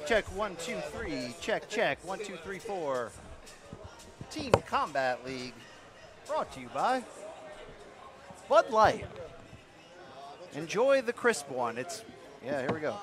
Check 1, 2, 3. Check 1, 2, 3, 4. Team Combat League, brought to you by Bud Light. Enjoy the crisp one. Yeah, here we go.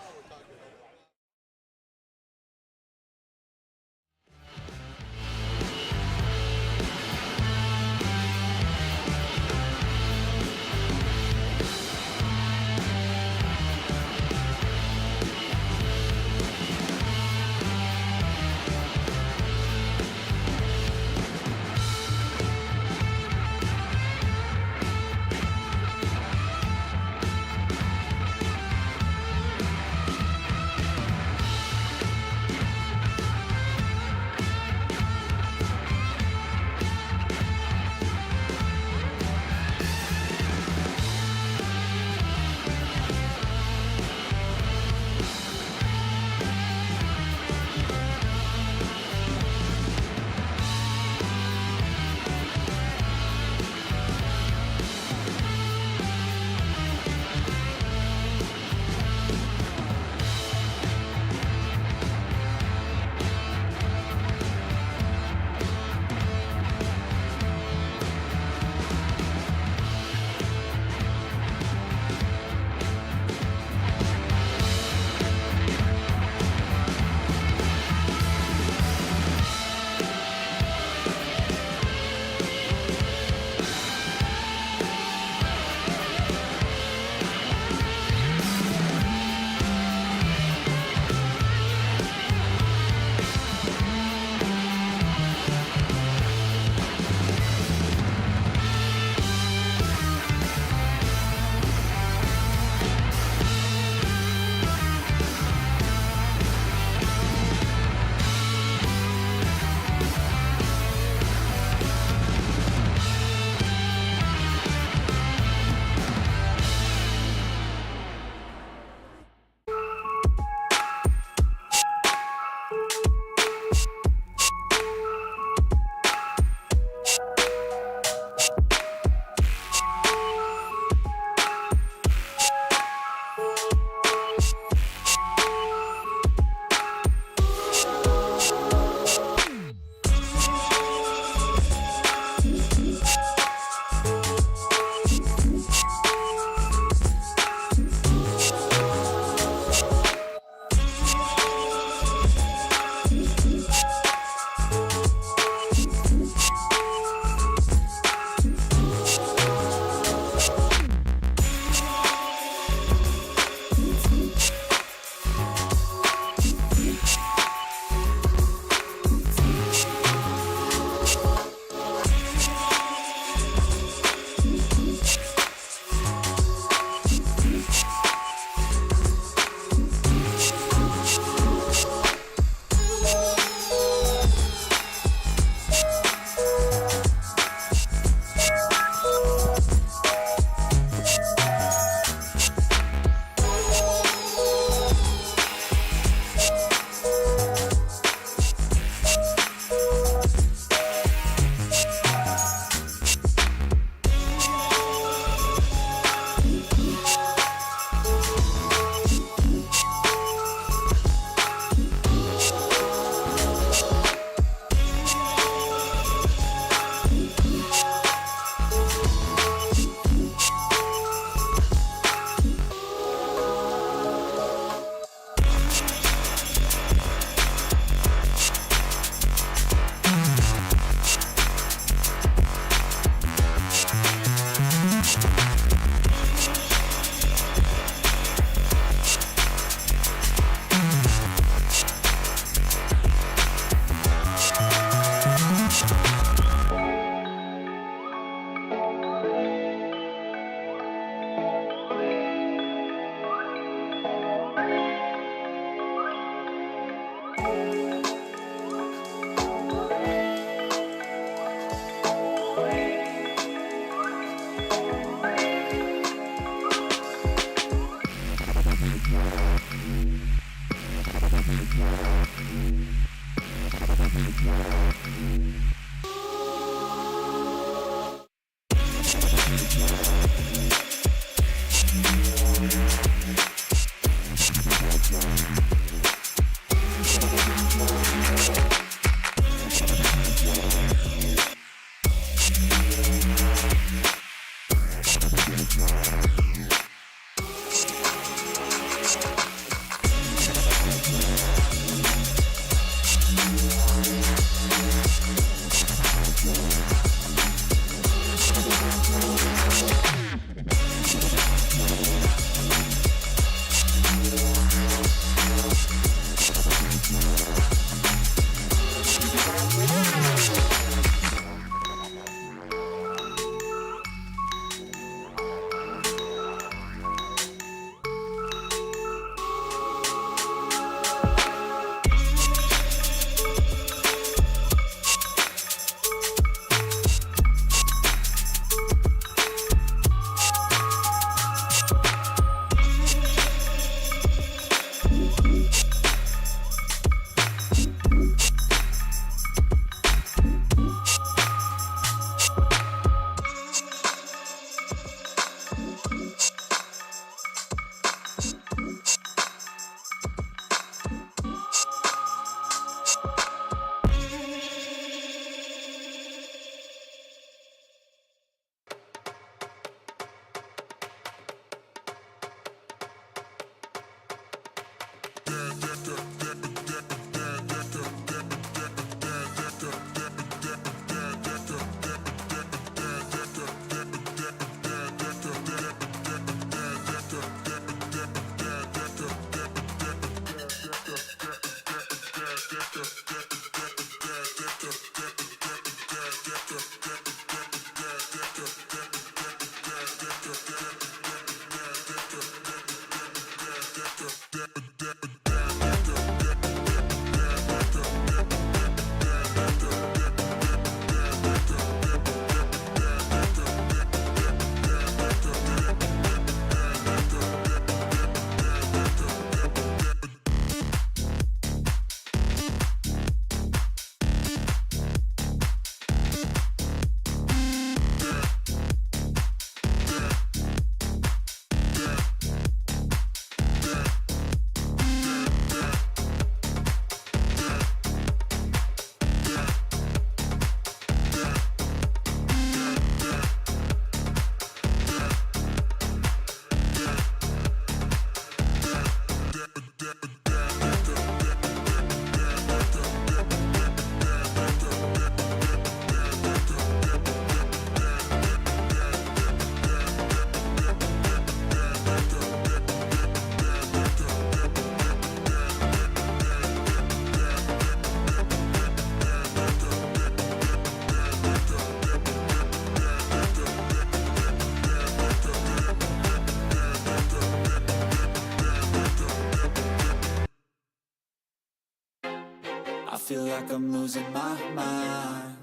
feel like I'm losing my mind.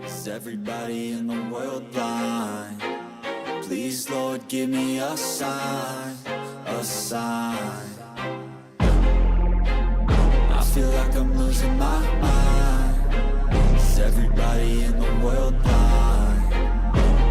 Is everybody in the world blind? Please, Lord, give me a sign, a sign. I feel like I'm losing my mind. Is everybody in the world blind?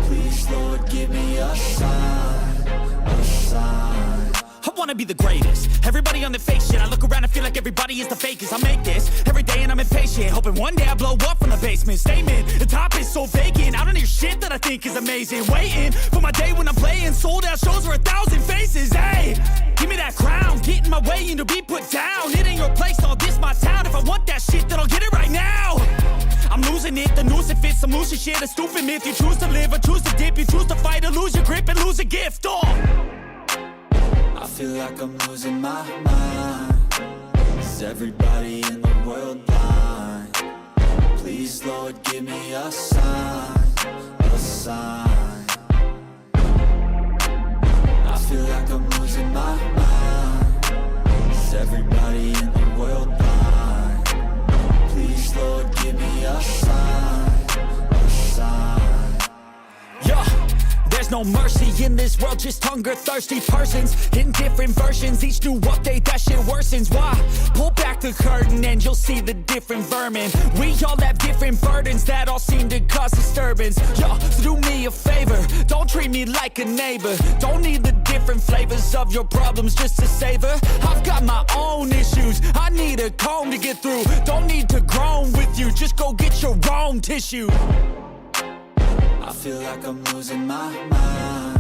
Please, Lord, give me a sign, a sign. I wanna be the greatest. Everybody on the fake shit. I look around and feel like everybody is the fakest. I make this every day and I'm impatient, hoping one day I blow up from the basement. Statement, the top is so vacant. I don't hear shit that I think is amazing. Waiting for my day when I'm playing sold out shows for 1,000 faces. Hey, give me that crown, get in my way and to be put down. It ain't your place, all this my town. If I want that shit, then I'll get it right now. I'm losing it, the noose it fits. I'm losing shit, a stupid myth. You choose to live or choose to dip. You choose to fight or lose your grip and lose a gift. I feel like I'm losing my mind. Is everybody in the world blind? Please, Lord, give me a sign, a sign. I feel like I'm losing my mind. Is everybody in the world blind? Please, Lord, give me a sign, a sign. Yeah. There's There's no mercy in this world, just hunger-thirsty persons in different versions. Each new update, that shit worsens. Why? Pull back the curtain and you'll see the different vermin. We all have different burdens that all seem to cause disturbance. Yo, so do me a favor, don't treat me like a neighbor. Don't need the different flavors of your problems just to savor. I've got my own issues, I need a comb to get through. Don't need to groan with you, just go get your own tissue. I feel like I'm losing my mind.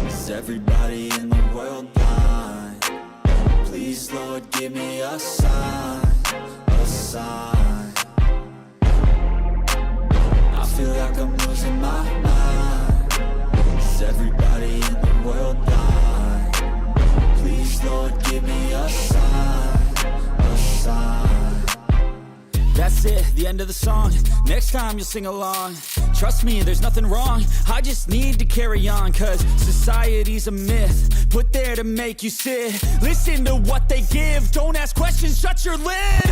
Is everybody in the world blind? Please, Lord, give me a sign, a sign. I feel like I'm losing my mind. Is everybody in the world blind? Please, Lord, give me a sign, a sign. That's it, the end of the song. Next time you'll sing along. Trust me, there's nothing wrong. I just need to carry on, cause society's a myth put there to make you sit. Listen to what they give. Don't ask questions, shut your lid.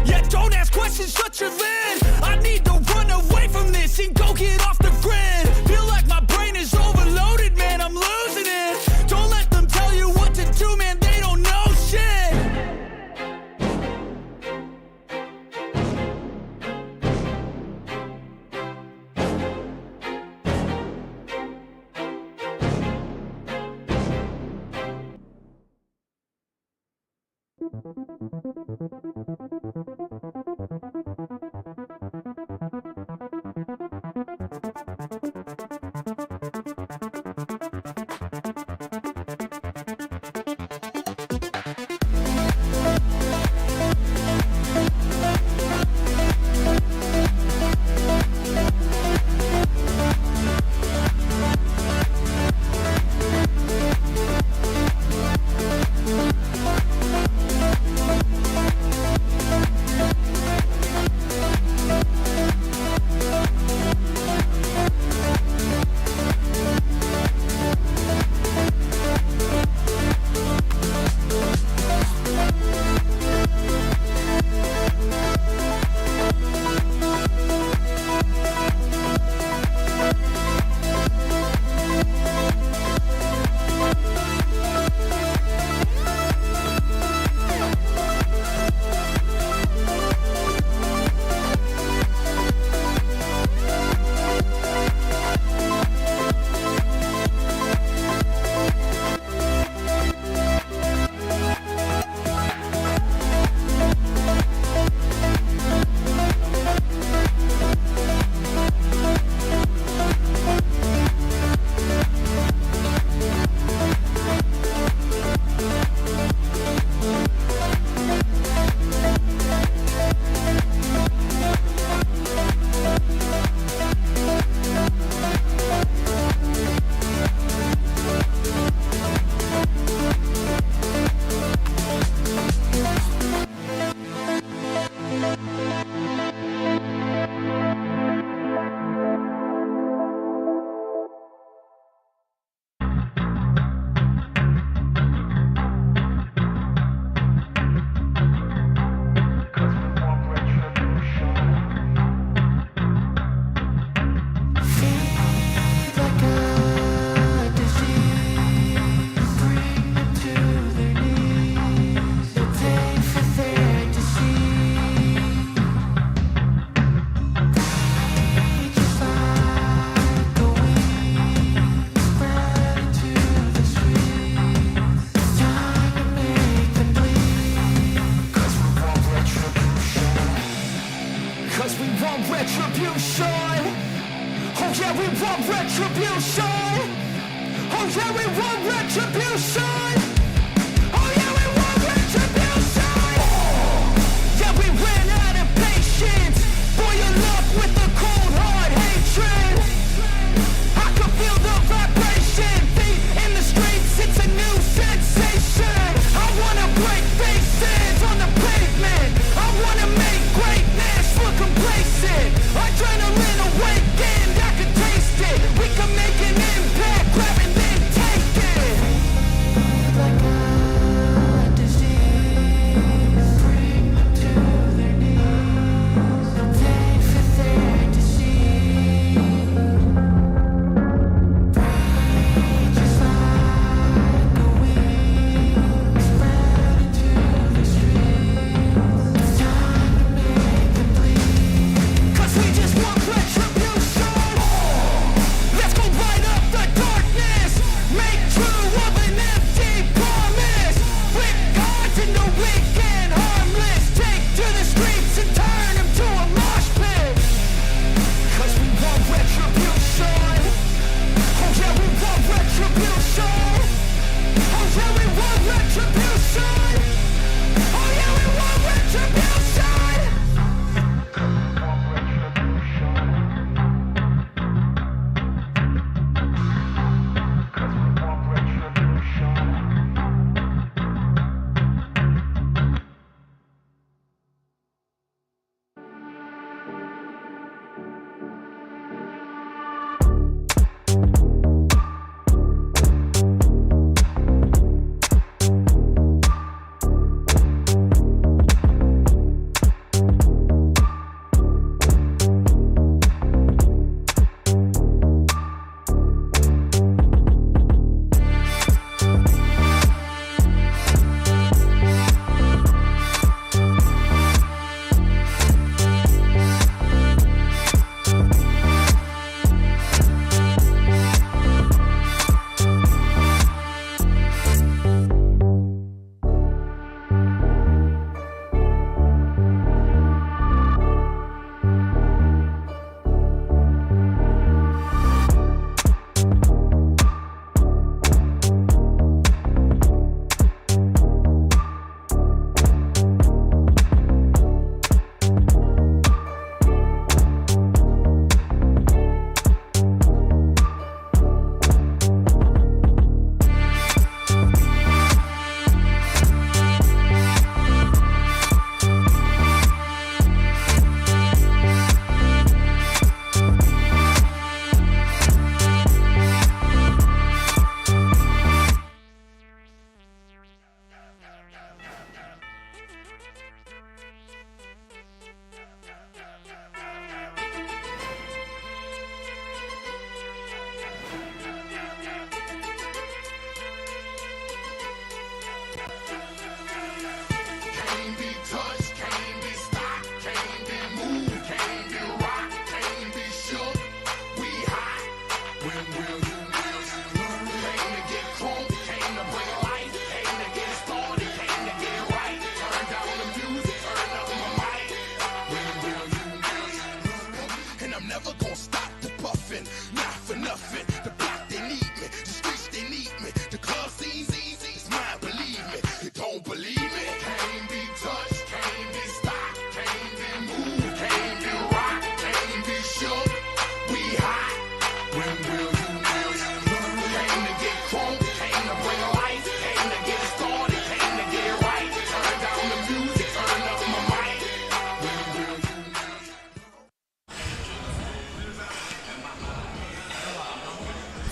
Yeah, don't ask questions, shut your lid. I need to run away from this and go get off the grid. Feel like my brain is overloaded, man, I'm losing it. Don't let them tell you what to do, man, they don't know shit.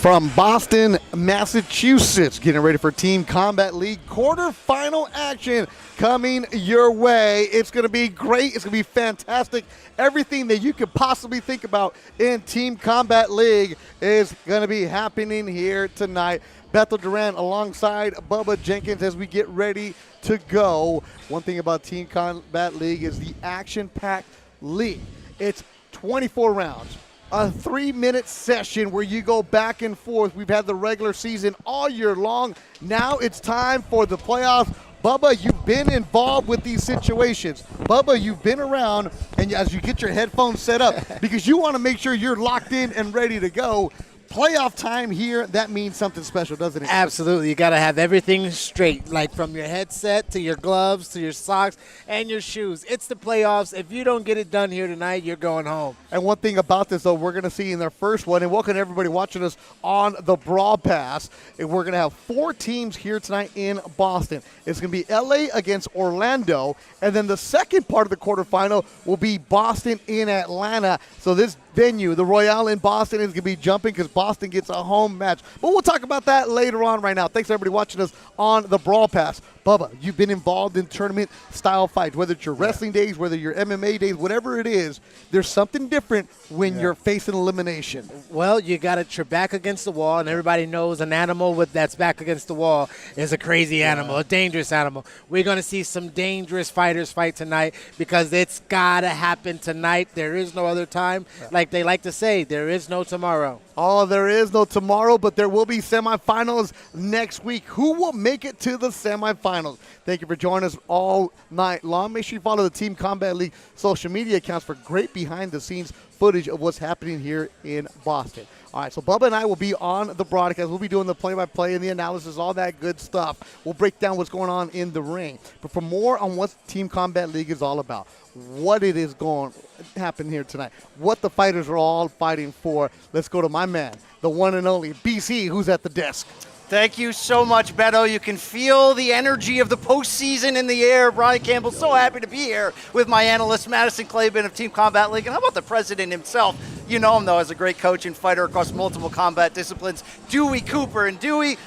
From Boston, Massachusetts, getting ready for Team Combat League quarterfinal action coming your way. It's going to be great. It's going to be fantastic. Everything that you could possibly think about in Team Combat League is going to be happening here tonight. Bethel Duran alongside Bubba Jenkins as we get ready to go. One thing about Team Combat League is the action-packed league. It's 24 rounds. A 3-minute session where you go back and forth. We've had the regular season all year long. Now it's time for the playoffs. Bubba, you've been involved with these situations. Bubba, you've been around, and as you get your headphones set up, because you want to make sure you're locked in and ready to go. Playoff time here, that means something special, doesn't it? Absolutely. You got to have everything straight, like from your headset to your gloves to your socks and your shoes. It's the playoffs. If you don't get it done here tonight, you're going home. And one thing about this, though, we're going to see in their first one, and welcome everybody watching us on the BrawlPass, and we're going to have 4 teams here tonight in Boston. It's going to be LA against Orlando, and then the second part of the quarterfinal will be Boston in Atlanta. So this venue, the Royale in Boston, is going to be jumping because Boston gets a home match. But we'll talk about that later on right now. Thanks, everybody, watching us on the BrawlPass. Bubba, you've been involved in tournament-style fights, whether it's your wrestling days, whether your MMA days, whatever it is, there's something different when you're facing elimination. Well, you got it. You're back against the wall, and everybody knows an animal that's back against the wall is a crazy animal, a dangerous animal. We're going to see some dangerous fighters fight tonight because it's got to happen tonight. There is no other time. Like they like to say, there is no tomorrow. Oh, there is no tomorrow, but there will be semifinals next week. Who will make it to the semifinals? Thank you for joining us all night long. Make sure you follow the Team Combat League social media accounts for great behind-the-scenes footage of what's happening here in Boston. All right, so Bubba and I will be on the broadcast. We'll be doing the play-by-play and the analysis, all that good stuff. We'll break down what's going on in the ring. But for more on what Team Combat League is all about, what it is going to happen here tonight, what the fighters are all fighting for, let's go to my man, the one and only BC, who's at the desk. Thank you so much, Beto. You can feel the energy of the postseason in the air. Brian Campbell, so happy to be here with my analyst, Madison Claiborne of Team Combat League. And how about the president himself? You know him, though, as a great coach and fighter across multiple combat disciplines, Dewey Cooper. And Dewey,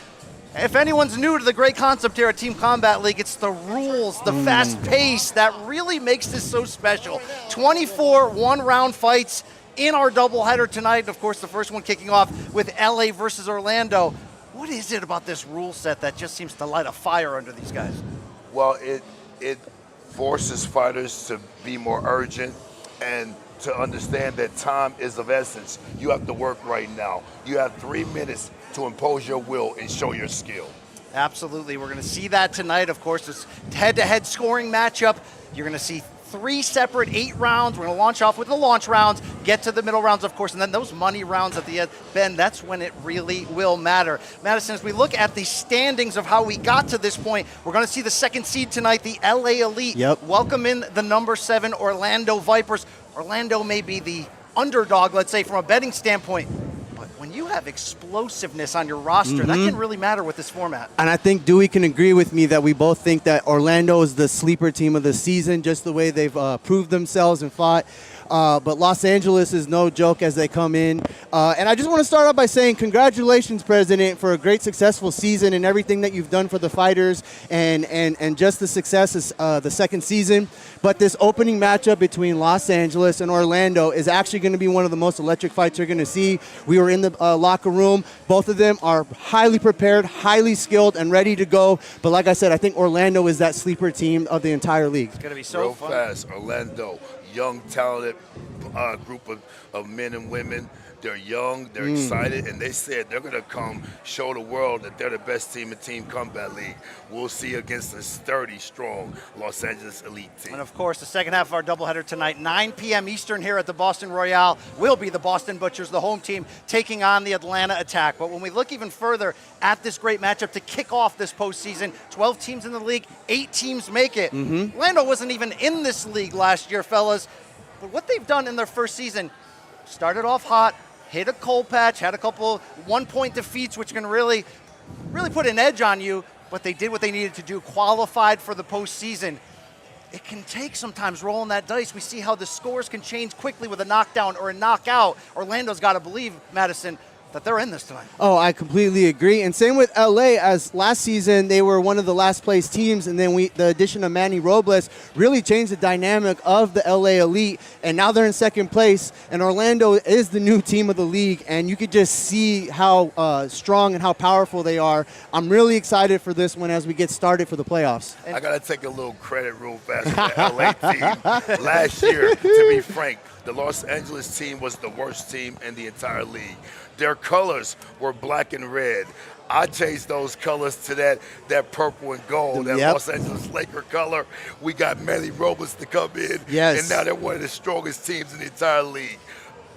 if anyone's new to the great concept here at Team Combat League, it's the rules, the fast pace that really makes this so special. 24 one-round fights in our doubleheader tonight. Of course, the first one kicking off with LA versus Orlando. What is it about this rule set that just seems to light a fire under these guys? Well, it forces fighters to be more urgent and to understand that time is of essence. You have to work right now. You have 3 minutes to impose your will and show your skill. Absolutely. We're going to see that tonight. Of course, it's head-to-head scoring matchup. You're going to see 3 separate 8 rounds. We're going to launch off with the launch rounds, get to the middle rounds, of course, and then those money rounds at the end. Ben, that's when it really will matter. Madison, as we look at the standings of how we got to this point, we're going to see the second seed tonight, the LA Elite. Welcome in the number 7 Orlando Vipers. Orlando may be the underdog, let's say, from a betting standpoint. But when you have explosiveness on your roster, that can really matter with this format. And I think Dewey can agree with me that we both think that Orlando is the sleeper team of the season, just the way they've proved themselves and fought. But Los Angeles is no joke as they come in. And I just want to start off by saying congratulations, President, for a great, successful season and everything that you've done for the fighters and just the success of the second season. But this opening matchup between Los Angeles and Orlando is actually going to be one of the most electric fights you're going to see. We were in the locker room. Both of them are highly prepared, highly skilled, and ready to go. But like I said, I think Orlando is that sleeper team of the entire league. It's going to be so Real fun. fast, Orlando, young, talented group of men and women. They're young, they're excited, and they said they're going to come show the world that they're the best team in Team Combat League. We'll see against a sturdy, strong Los Angeles Elite team. And, of course, the second half of our doubleheader tonight, 9 p.m. Eastern here at the Boston Royale, will be the Boston Butchers, the home team, taking on the Atlanta Attack. But when we look even further at this great matchup to kick off this postseason, 12 teams in the league, 8 teams make it. Orlando wasn't even in this league last year, fellas. But what they've done in their first season, started off hot, hit a cold patch, had a couple one-point defeats, which can really put an edge on you, but they did what they needed to do, qualified for the postseason. It can take sometimes rolling that dice. We see how the scores can change quickly with a knockdown or a knockout. Orlando's got to believe, Madison, that they're in this tonight. Oh, I completely agree. And same with LA, as last season they were one of the last place teams, and then the addition of Manny Robles really changed the dynamic of the LA Elite, and now they're in second place, and Orlando is the new team of the league, and you could just see how strong and how powerful they are. I'm really excited for this one as we get started for the playoffs. I got to take a little credit real fast for the LA team. Last year, to be frank, the Los Angeles team was the worst team in the entire league. Their colors were black and red. I changed those colors to that purple and gold, that Los Angeles Laker color. We got Manny Robles to come in, and now they're one of the strongest teams in the entire league.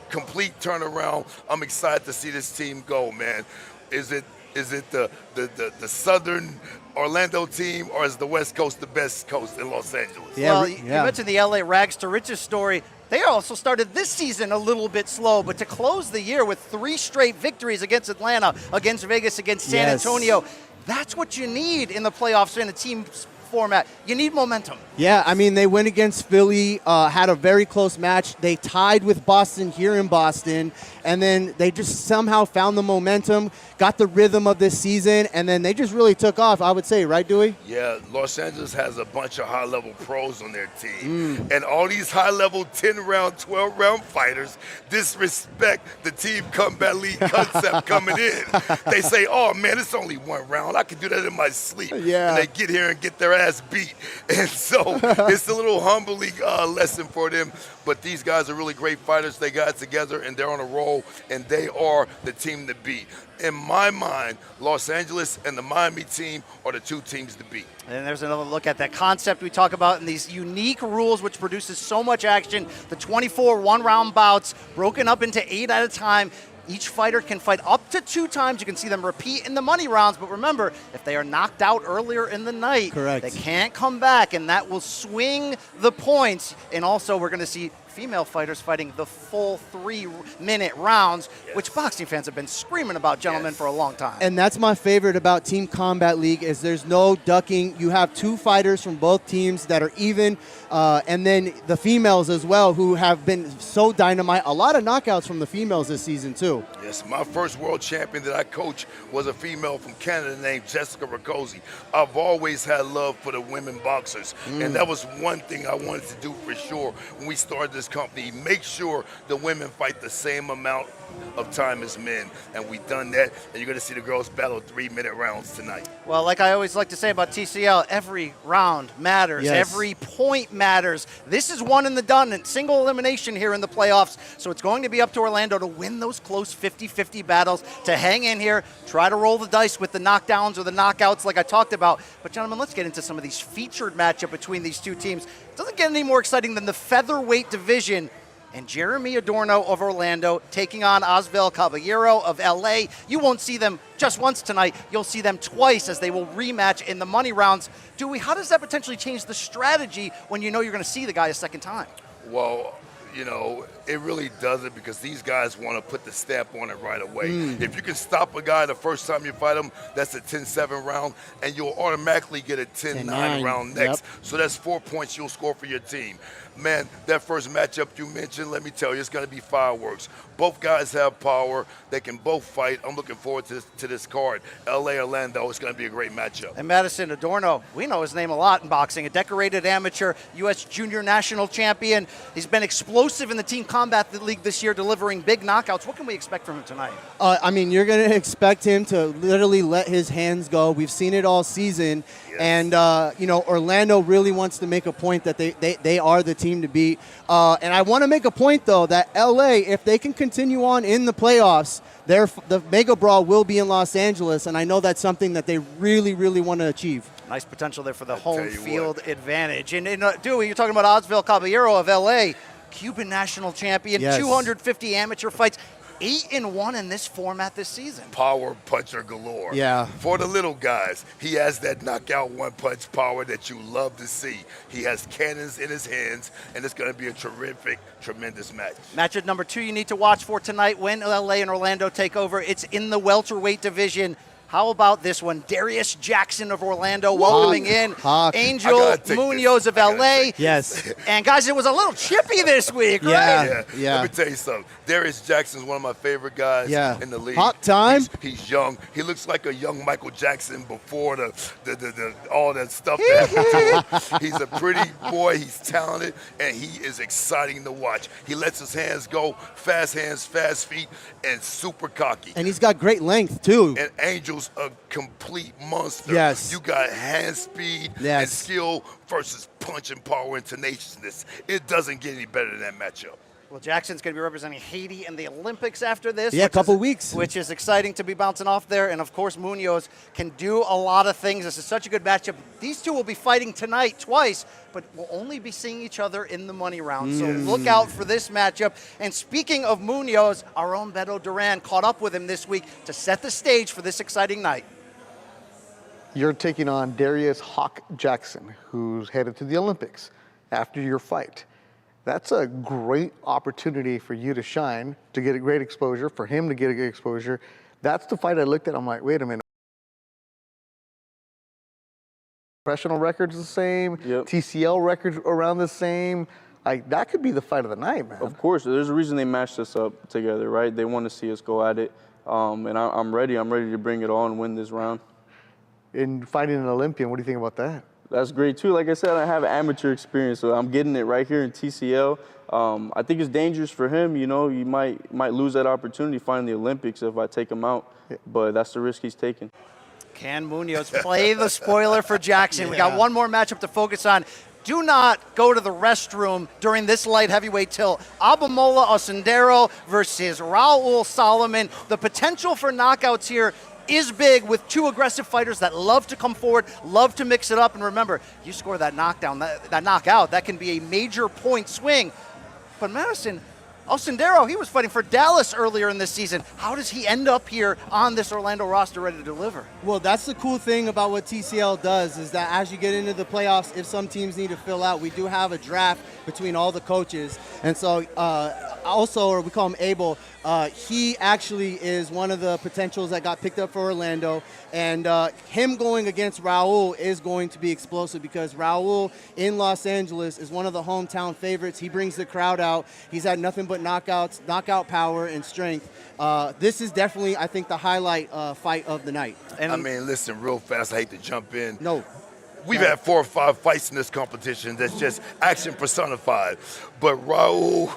Complete turnaround. I'm excited to see this team go, man. Is it the Southern Orlando team, or is the West Coast the best coast in Los Angeles? You mentioned the LA Rags to Riches story. They also started this season a little bit slow, but to close the year with 3 straight victories against Atlanta, against Vegas, against San Antonio, that's what you need in the playoffs in a team format. You need momentum. Yeah, I mean, they went against Philly, had a very close match. They tied with Boston here in Boston, and then they just somehow found the momentum, got the rhythm of this season, and then they just really took off, I would say, right, Dewey? Yeah, Los Angeles has a bunch of high-level pros on their team, and all these high-level 10-round, 12-round fighters disrespect the Team Combat League concept coming in. They say, oh, man, it's only 1 round. I can do that in my sleep. Yeah. And they get here and get their ass beat. And so it's a little humbling lesson for them. But these guys are really great fighters. They got together, and they're on a roll, and they are the team to beat. In my mind, Los Angeles and the Miami team are the 2 teams to beat. And there's another look at that concept we talk about in these unique rules, which produces so much action. The 24 one-round bouts broken up into 8 at a time. Each fighter can fight up to 2 times. You can see them repeat in the money rounds. But remember, if they are knocked out earlier in the night, they can't come back, and that will swing the points. And also, we're going to see female fighters fighting the full 3-minute rounds, which boxing fans have been screaming about, gentlemen, for a long time. And that's my favorite about Team Combat League is there's no ducking. You have 2 fighters from both teams that are even, and then the females as well, who have been so dynamite. A lot of knockouts from the females this season, too. Yes, my first world champion that I coached was a female from Canada named Jessica Rakosi. I've always had love for the women boxers, and that was one thing I wanted to do for sure when we started this company. Make sure the women fight the same amount of time as men, and we've done that, and you're going to see the girls battle 3-minute rounds tonight. Well, like I always like to say about TCL, every round matters. Every point matters. This is one and the done, and single elimination here in the playoffs, so it's going to be up to Orlando to win those close 50-50 battles, to hang in here, try to roll the dice with the knockdowns or the knockouts like I talked about. But gentlemen, let's get into some of these featured matchup between these 2 teams. It doesn't get any more exciting than the featherweight division, and Jeremy Adorno of Orlando taking on Osvel Caballero of LA. You won't see them just once tonight. You'll see them twice as they will rematch in the money rounds. Dewey, how does that potentially change the strategy when you know you're going to see the guy a second time? Well, you know, it really doesn't, because these guys want to put the stamp on it right away. If you can stop a guy the first time you fight him, that's a 10-7 round, and you'll automatically get a 10-9 round next. So that's 4 points you'll score for your team. Man, that first matchup you mentioned, let me tell you, it's going to be fireworks. Both guys have power. They can both fight. I'm looking forward to this card. LA, Orlando, it's going to be a great matchup. And Madison Adorno, we know his name a lot in boxing, a decorated amateur U.S. junior national champion. He's been explosive in the Team Combat League this year, delivering big knockouts. What can we expect from him tonight? I mean, you're going to expect him to literally let his hands go. We've seen it all season. And, you know, Orlando really wants to make a point that they are the team to beat. And I want to make a point, though, that LA, if they can continue on in the playoffs, the Mega Brawl will be in Los Angeles. And I know that's something that they really, really want to achieve. Nice potential there for the home field advantage. And Dewey, you're talking about Osvel Caballero of LA, Cuban national champion, 250 amateur fights. 8-1 in this format this season. Power puncher galore. Yeah. For the little guys, he has that knockout one-punch power that you love to see. He has cannons in his hands, and it's going to be a terrific, tremendous match. Matchup number 2 you need to watch for tonight when LA and Orlando take over. It's in the welterweight division. How about this one? Darius Jackson of Orlando welcoming in Hawk. Angel Munoz of LA. Yes. And guys, it was a little chippy this week, right? Yeah. Let me tell you something. Darius Jackson's one of my favorite guys in the league. Hot time. He's young. He looks like a young Michael Jackson before the all that stuff that happened to him. He's a pretty boy. He's talented, and he is exciting to watch. He lets his hands go, fast hands, fast feet, and super cocky. And he's got great length, too. And Angel's a complete monster. Yes. You got hand speed and skill versus punch and power and tenaciousness. It doesn't get any better than that matchup. Well, Jackson's going to be representing Haiti in the Olympics after this. Yeah, a couple weeks. Which is exciting to be bouncing off there. And, of course, Munoz can do a lot of things. This is such a good matchup. These two will be fighting tonight twice, but we'll only be seeing each other in the money round. So look out for this matchup. And speaking of Munoz, our own Beto Duran caught up with him this week to set the stage for this exciting night. You're taking on Darius Hawk Jackson, who's headed to the Olympics after your fight. That's a great opportunity for you to shine, to get a great exposure, for him to get a good exposure. That's the fight I looked at. I'm like, wait a minute. Professional records the same, TCL records around the same. Like, that could be the fight of the night, man. Of course, there's a reason they matched us up together, right? They want to see us go at it, and I'm ready. I'm ready to bring it all and win this round. In fighting an Olympian, what do you think about that? That's great too. Like I said, I have amateur experience, so I'm getting it right here in TCL. I think it's dangerous for him. You know, you might lose that opportunity fighting the Olympics if I take him out, but that's the risk he's taking. Can Munoz play the spoiler for Jackson? We got one more matchup to focus on. Do not go to the restroom during this light heavyweight tilt. Abamola Osundero versus Raul Solomon. The potential for knockouts here is big with two aggressive fighters that love to come forward, love to mix it up. And remember, you score that knockdown, that knockout, that can be a major point swing. But Madison, Osundero, he was fighting for Dallas earlier in this season. How does he end up here on this Orlando roster ready to deliver? Well, that's the cool thing about what TCL does is that as you get into the playoffs, if some teams need to fill out, we do have a draft between all the coaches. And so also, or we call him Abel, he actually is one of the potentials that got picked up for Orlando. And him going against Raul is going to be explosive because Raul in Los Angeles is one of the hometown favorites. He brings the crowd out. He's had nothing but knockouts, knockout power, and strength. This is definitely, I think, the highlight fight of the night. And I mean, listen, real fast, I hate to jump in. No. We've had 4 or 5 fights in this competition that's just action personified. But Raul,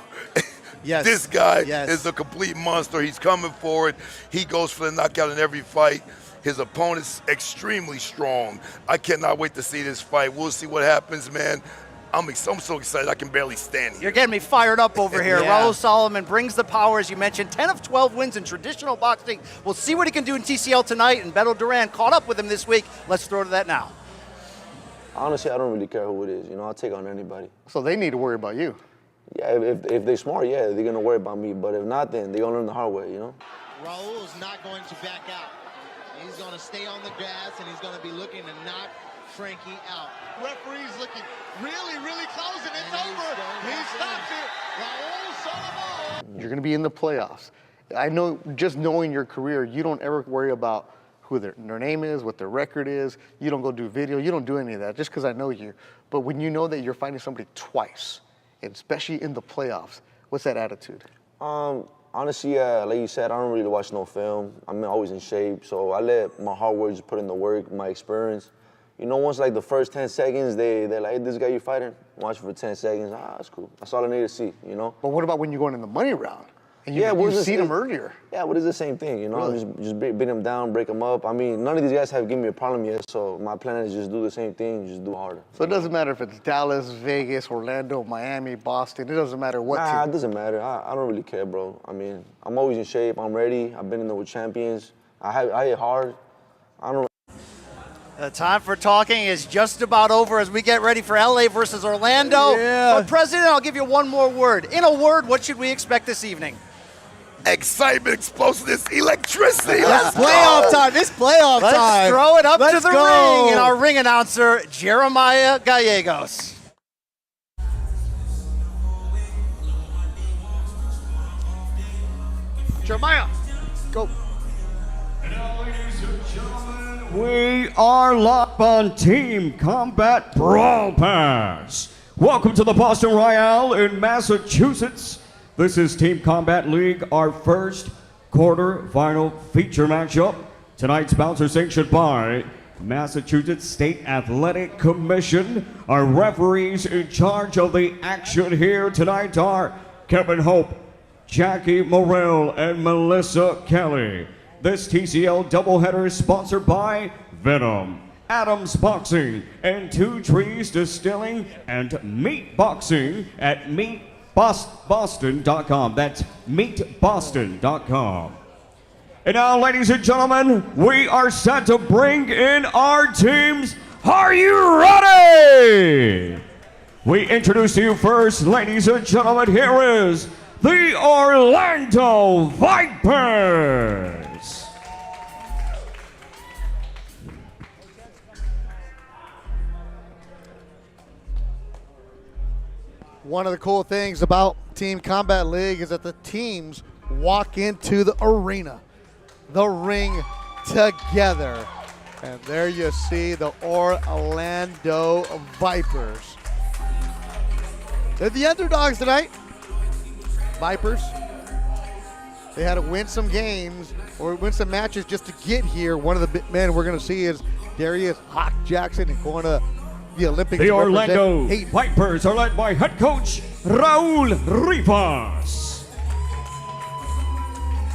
this guy is a complete monster. He's coming forward. He goes for the knockout in every fight. His opponent's extremely strong. I cannot wait to see this fight. We'll see what happens, man. I'm so excited I can barely stand here. You're getting me fired up over here. Raul Solomon brings the power, as you mentioned. 10 of 12 wins in traditional boxing. We'll see what he can do in TCL tonight, and Beto Duran caught up with him this week. Let's throw to that now. Honestly, I don't really care who it is. You know, I'll take on anybody. So they need to worry about you. Yeah, if they're smart, yeah, they're going to worry about me. But if not, then they're going to learn the hard way, you know? Raul is not going to back out. He's going to stay on the gas, and he's going to be looking to knock Frankie out. Referee's looking really, really close, and it's over. He stops it. Raul Solomon. You're going to be in the playoffs. I know, just knowing your career, you don't ever worry about who their name is, what their record is. You don't go do video. You don't do any of that just because I know you. But when you know that you're fighting somebody twice, and especially in the playoffs, what's that attitude? Honestly, like you said, I don't really watch no film. I'm always in shape, so I let my hard work just put in the work, my experience. You know, once like the first 10 seconds, they're like, hey, this guy you fighting? Watch for 10 seconds. That's cool. That's all I need to see, you know? But what about when you're going in the money round? And you've seen him earlier. Yeah, well, it's the same thing, you know? Really? Just beat him down, break him up. I mean, none of these guys have given me a problem yet, so my plan is just do the same thing, just do harder. So it doesn't matter if it's Dallas, Vegas, Orlando, Miami, Boston. It doesn't matter what team. It doesn't matter. I don't really care, bro. I mean, I'm always in shape. I'm ready. I've been in there with champions. I hit hard. I don't. The time for talking is just about over as we get ready for LA versus Orlando. Yeah. But President, I'll give you one more word. In a word, what should we expect this evening? Excitement, explosiveness, electricity. Let's playoff time. It's playoff time. Let's throw it up to the go. ring. And our ring announcer, Jeremiah Gallegos. Jeremiah, go. And now, ladies and gentlemen, We are live on Team Combat Brawl Pass. Welcome to the Boston Royale in Massachusetts. This is Team Combat League, our first quarter-final feature matchup. Tonight's bout is sanctioned by Massachusetts State Athletic Commission. Our referees in charge of the action here tonight are Kevin Hope, Jackie Morrell, and Melissa Kelly. This TCL doubleheader is sponsored by Venom, Adams Boxing, and Two Trees Distilling and Meat Boxing at meatboston.com. That's meatboston.com. And now, ladies and gentlemen, we are set to bring in our teams. Are you ready? We introduce to you first, ladies and gentlemen, here is the Orlando Vipers. One of the cool things about Team Combat League is that the teams walk into the arena, the ring together. And there you see the Orlando Vipers. They're the underdogs tonight. Vipers. They had to win some games or win some matches just to get here. One of the big men we're going to see is Darius Hawk Jackson and going to the Olympics. The Orlando Vipers are led by head coach Raul Rivas.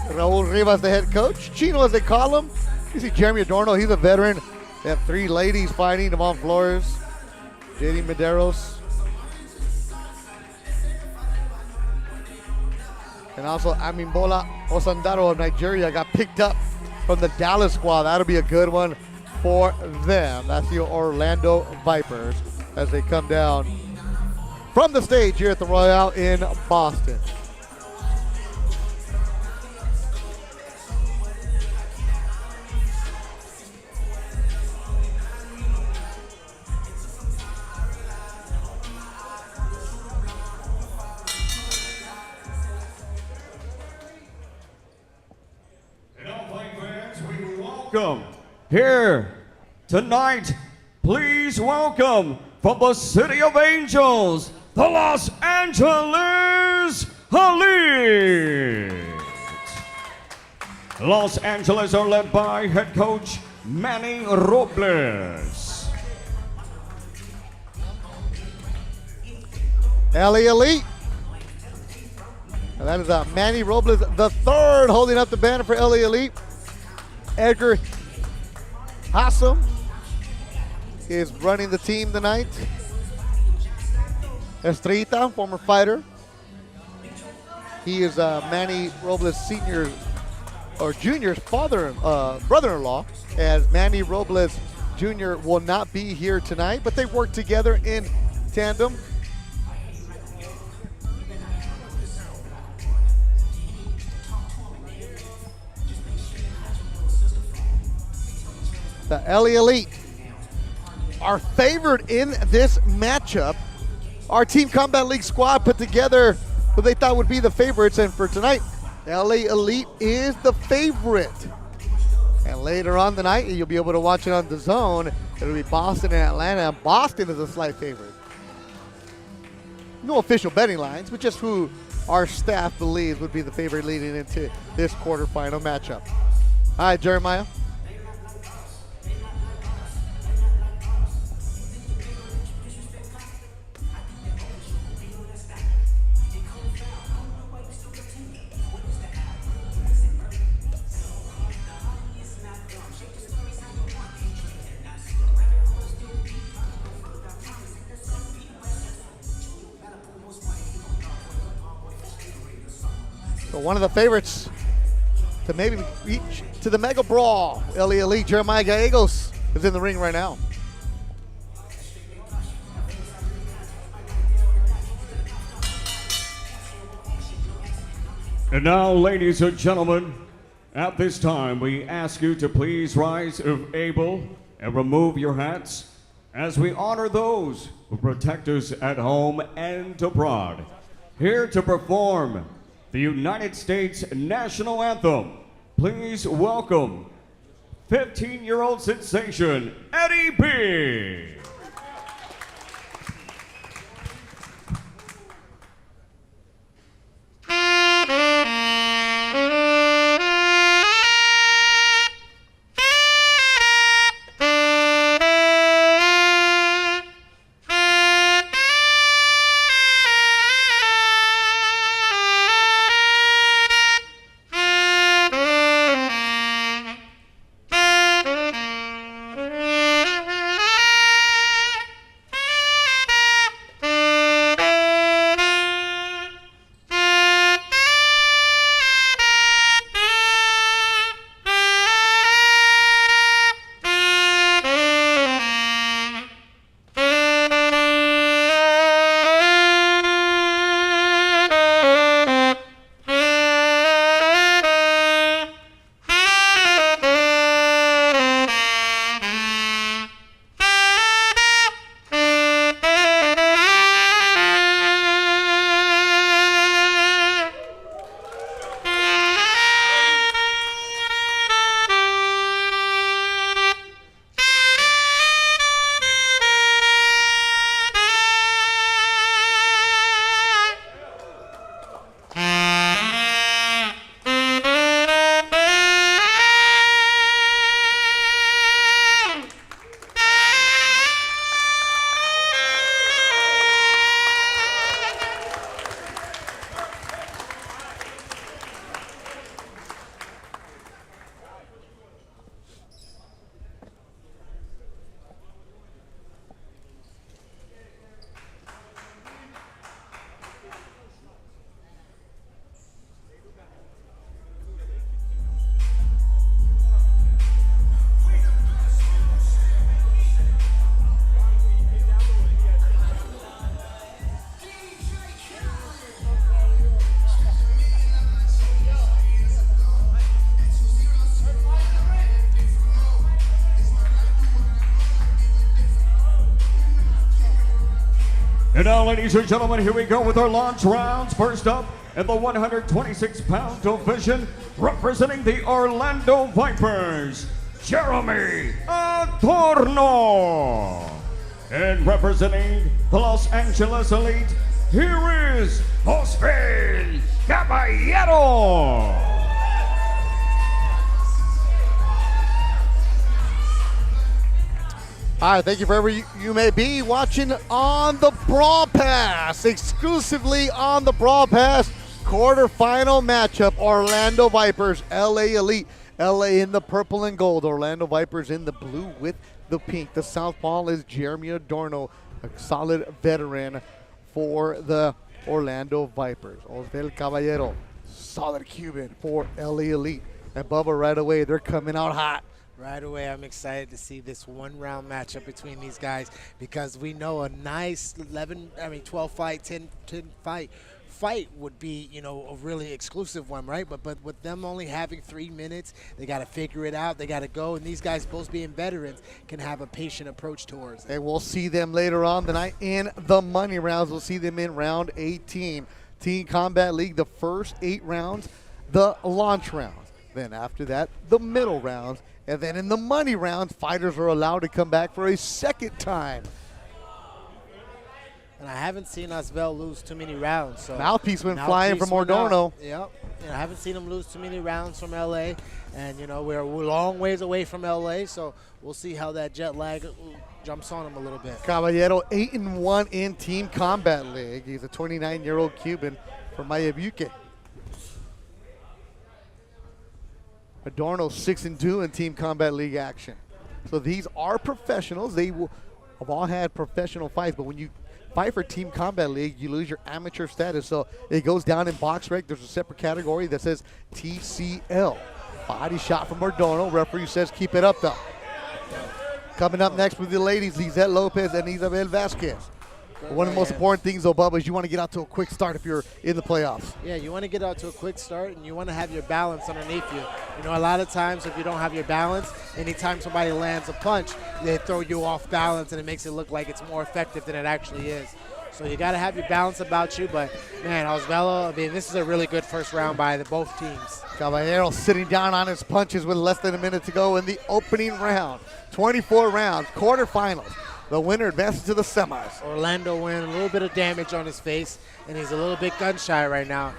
Raul Rivas, the head coach. Chino, as they call him. You see Jeremy Adorno, he's a veteran. They have three ladies fighting, Yvonne Flores, JD Medeiros. And also Amimbola Osandaro of Nigeria got picked up from the Dallas squad. That'll be a good one for them. That's the Orlando Vipers as they come down from the stage here at the Royale in Boston. Welcome here tonight. Please welcome from the City of Angels, the Los Angeles Elite. Los Angeles are led by head coach Manny Robles. LA Elite. And that is Manny Robles the third holding up the banner for LA Elite. Edgar Hassam is running the team tonight. Estrita, former fighter. He is Manny Robles Sr. or Jr.'s brother-in-law, as Manny Robles Jr. will not be here tonight, but they work together in tandem. The LA Elite are favored in this matchup. Our Team Combat League squad put together what they thought would be the favorites, and for tonight, LA Elite is the favorite. And later on tonight, you'll be able to watch it on the Zone. It'll be Boston and Atlanta, and Boston is a slight favorite. No official betting lines, but just who our staff believes would be the favorite leading into this quarterfinal matchup. All right, Jeremiah. So one of the favorites to maybe reach to the Mega Brawl, LA Elite, Jeremiah Gallegos, is in the ring right now. And now, ladies and gentlemen, at this time, we ask you to please rise if able and remove your hats as we honor those who protect us at home and abroad. Here to perform the United States National Anthem, please welcome 15-year-old sensation, Eddie B. And now, ladies and gentlemen, here we go with our launch rounds. First up, in the 126-pound division, representing the Orlando Vipers, Jeremy Adorno. And representing the Los Angeles Elite, here is Osvel Caballero. All right, thank you wherever you may be watching on the BrawlPass, exclusively on the BrawlPass quarterfinal matchup. Orlando Vipers, LA Elite. LA in the purple and gold. Orlando Vipers in the blue with the pink. The southpaw is Jeremy Adorno, a solid veteran for the Orlando Vipers. Osvel Caballero, solid Cuban for LA Elite. And Bubba, right away, they're coming out hot. Right away, I'm excited to see this one-round matchup between these guys because we know a nice 12 fight, 10 fight would be, a really exclusive one, right? But with them only having 3 minutes, they got to figure it out. They got to go, and these guys, both being veterans, can have a patient approach towards it. And we'll see them later on tonight in the money rounds. We'll see them in round 18. Team Combat League, the first 8 rounds, the launch rounds. Then after that, the middle rounds. And then in the money rounds, fighters are allowed to come back for a second time. And I haven't seen Osvel lose too many rounds. So Mouthpiece went flying from Adorno. Yep. I haven't seen him lose too many rounds from LA. And, we're a long ways away from LA, so we'll see how that jet lag jumps on him a little bit. Caballero 8-1 in Team Combat League. He's a 29-year-old Cuban from Mayabuque. Adorno 6-2 in Team Combat League action. So these are professionals. They have all had professional fights, but when you fight for Team Combat League, you lose your amateur status. So it goes down in box rec. There's a separate category that says TCL. Body shot from Adorno. Referee says keep it up though. Coming up next with the ladies, Lizette Lopez and Issabel Vasquez. One of the most important things, though, Bubba, is you want to get out to a quick start if you're in the playoffs. Yeah, you want to get out to a quick start, and you want to have your balance underneath you. A lot of times if you don't have your balance, anytime somebody lands a punch, they throw you off balance, and it makes it look like it's more effective than it actually is. So you got to have your balance about you. But, man, Osvel, I mean, this is a really good first round by both teams. Caballero sitting down on his punches with less than a minute to go in the opening round. 24 rounds, quarterfinals. The winner advances to the semis. Orlando wearing a little bit of damage on his face, and he's a little bit gun shy right now.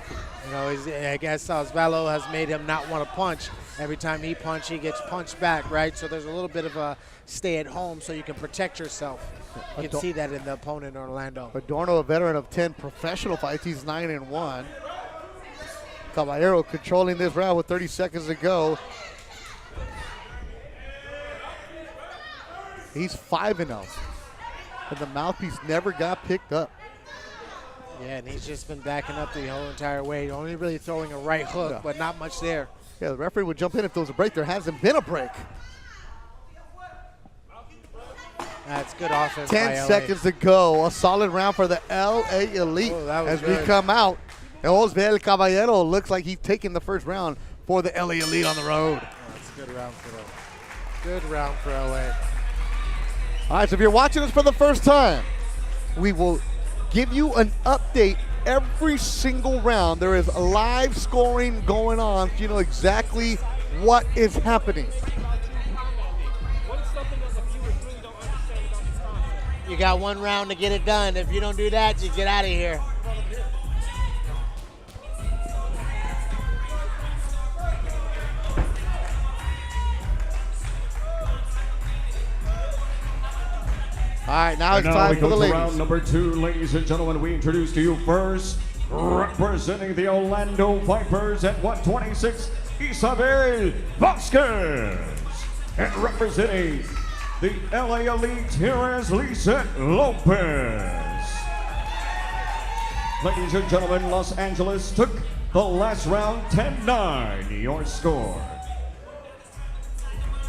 You know, I guess Osvaldo has made him not want to punch. Every time he punches, he gets punched back, right? So there's a little bit of a stay at home so you can protect yourself. You can see that in the opponent, Orlando. Adorno, a veteran of 10 professional fights, he's 9-1. Caballero controlling this round with 30 seconds to go. He's 5-0. And the mouthpiece never got picked up. Yeah, and he's just been backing up the whole entire way. Only really throwing a right hook, but not much there. Yeah, the referee would jump in if there was a break. There hasn't been a break. That's good offense. 10 seconds to go. A solid round for the LA Elite as we come out. And Osvel Caballero looks like he's taking the first round for the LA Elite on the road. Oh, that's a good round for them. Good round for LA. All right, so if you're watching us for the first time, we will give you an update every single round. There is a live scoring going on, so you know exactly what is happening. You got one round to get it done. If you don't do that, you get out of here. All right, now it's now time we for go the to ladies. round number 2, ladies and gentlemen. We introduce to you first, representing the Orlando Vipers at 126, Issabel Vasquez. And representing the LA Elite, here is Lizette Lopez. Ladies and gentlemen, Los Angeles took the last round 10-9, your score.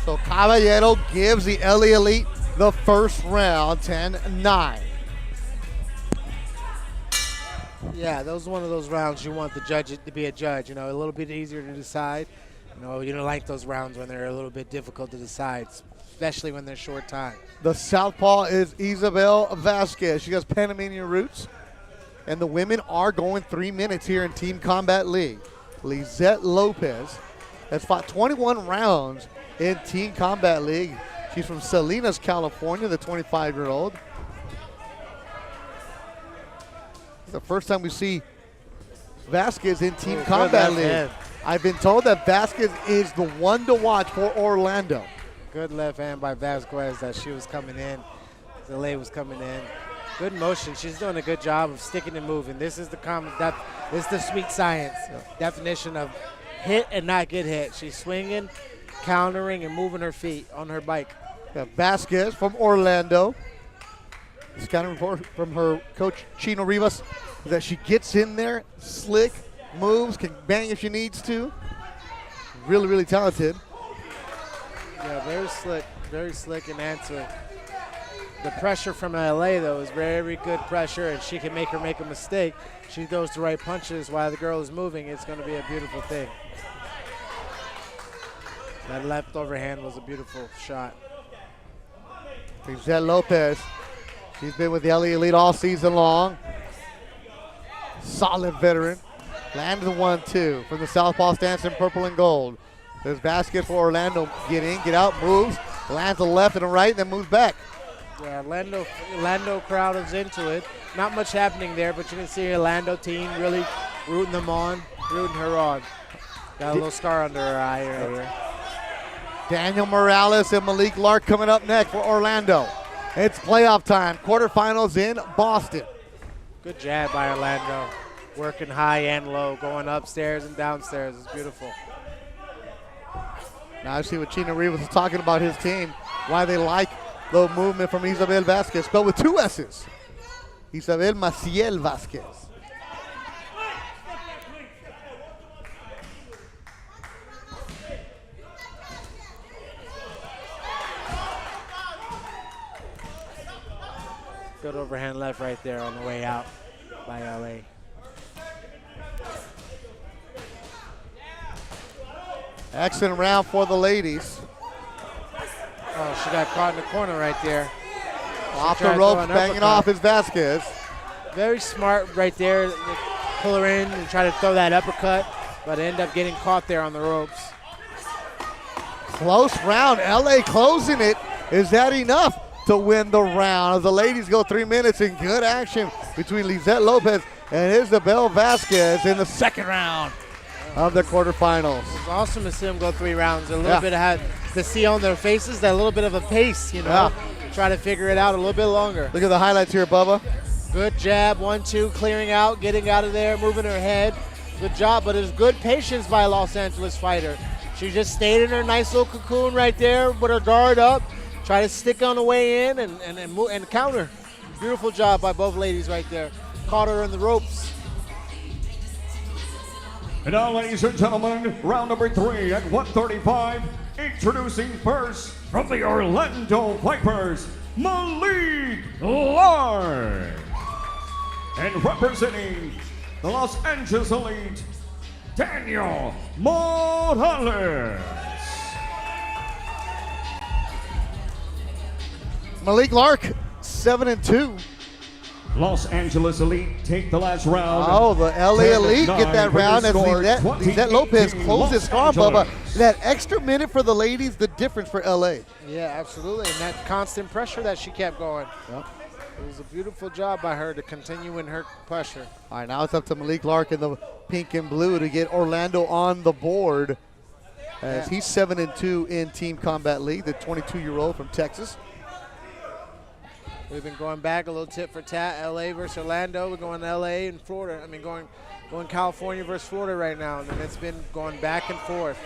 So Caballero gives the LA Elite the first round, 10-9. Yeah, that was one of those rounds you want the judge to be a judge. You know, a little bit easier to decide. You don't like those rounds when they're a little bit difficult to decide, especially when they're short time. The southpaw is Issabel Vasquez. She has Panamanian roots. And the women are going 3 minutes here in Team Combat League. Lizette Lopez has fought 21 rounds in Team Combat League. She's from Salinas, California, the 25-year-old. The first time we see Vasquez in Team Combat League. Hand. I've been told that Vasquez is the one to watch for Orlando. Good left hand by Vasquez that she was coming in. LA was coming in. Good motion. She's doing a good job of sticking and moving. This is this is the sweet science definition of hit and not get hit. She's swinging, countering, and moving her feet on her bike. Vasquez from Orlando. This kind of report from her coach, Chino Rivas, that she gets in there, slick, moves, can bang if she needs to. Really, really talented. Yeah, very slick and answering. The pressure from LA, though, is very good pressure, and she can make her make a mistake. She throws the right punches while the girl is moving. It's going to be a beautiful thing. That left overhand was a beautiful shot. Lizette Lopez, she's been with the LA Elite all season long. Solid veteran. Lands a 1-2 from the southpaw stance in purple and gold. There's Vasquez for Orlando. Get in, get out, moves. Lands a left and a right, then moves back. Yeah, Orlando crowd is into it. Not much happening there, but you can see Orlando team really rooting her on. Got a little scar under her eye right here. Daniel Morales and Malik Lark coming up next for Orlando. It's playoff time. Quarterfinals in Boston. Good jab by Orlando. Working high and low, going upstairs and downstairs. It's beautiful. Now I see what Chino Rivas is talking about his team, why they like the movement from Issabel Vasquez, spelled with 2 S's. Issabel Maciel Vasquez. Good overhand left right there on the way out by LA. Excellent round for the ladies. Oh, she got caught in the corner right there. Off the ropes, banging off is Vasquez. Very smart right there. They pull her in and try to throw that uppercut, but end up getting caught there on the ropes. Close round. LA closing it. Is that enough to win the round? As the ladies go 3 minutes in good action between Lizette Lopez and Issabel Vasquez in the second round of the quarterfinals. It's awesome to see them go 3 rounds. A little bit ahead to see on their faces that little bit of a pace, you know. Try to figure it out a little bit longer. Look at the highlights here, Bubba. Good jab, 1-2, clearing out, getting out of there, moving her head. Good job, but there's good patience by a Los Angeles fighter. She just stayed in her nice little cocoon right there with her guard up. Try to stick on the way in and counter. Beautiful job by both ladies right there. Caught her in the ropes. And now, ladies and gentlemen, round number 3 at 135. Introducing first from the Orlando Vipers, Malik Lark. And representing the Los Angeles Elite, Daniel Morales. Malik Lark, 7-2. Los Angeles Elite take the last round. Oh, the LA Elite get that round as Lizette Lopez closes strong, Bubba. That extra minute for the ladies, the difference for LA. Yeah, absolutely. And that constant pressure that she kept going. Yep. It was a beautiful job by her to continue in her pressure. All right, now it's up to Malik Lark in the pink and blue to get Orlando on the board as he's 7-2 in Team Combat League, the 22-year-old from Texas. We've been going back a little tit for tat, LA versus Orlando. We're going LA and Florida. I mean, going California versus Florida right now, and it's been going back and forth.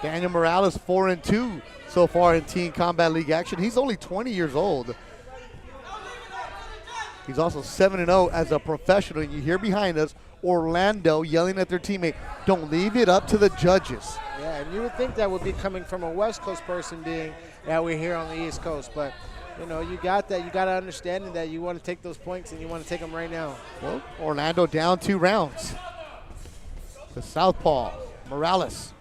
Daniel Morales 4-2 so far in Team Combat League action. He's only 20 years old. He's also 7-0 as a professional. And you hear behind us Orlando yelling at their teammate, "Don't leave it up to the judges." Yeah, and you would think that would be coming from a West Coast person, being that we're here on the East Coast, but. You know, you got that. You got to understand that you want to take those points and you want to take them right now. Well, Orlando down 2 rounds. The southpaw, Morales,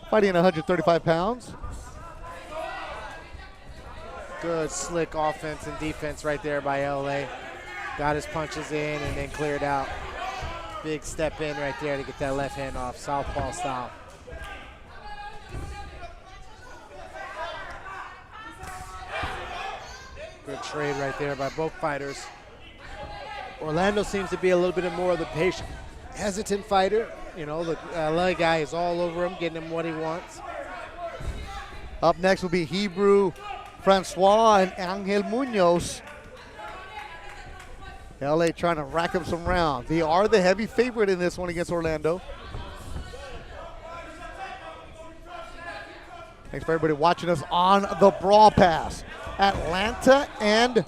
fighting at 135 pounds. Good, slick offense and defense right there by LA. Got his punches in and then cleared out. Big step in right there to get that left hand off, southpaw style. Good trade right there by both fighters. Orlando seems to be a little bit more of the patient, hesitant fighter. You know, the LA guy is all over him, getting him what he wants. Up next will be Hebreux, Francois, and Angel Munoz. LA trying to rack up some rounds. They are the heavy favorite in this one against Orlando. Thanks for everybody watching us on the BrawlPass. Atlanta and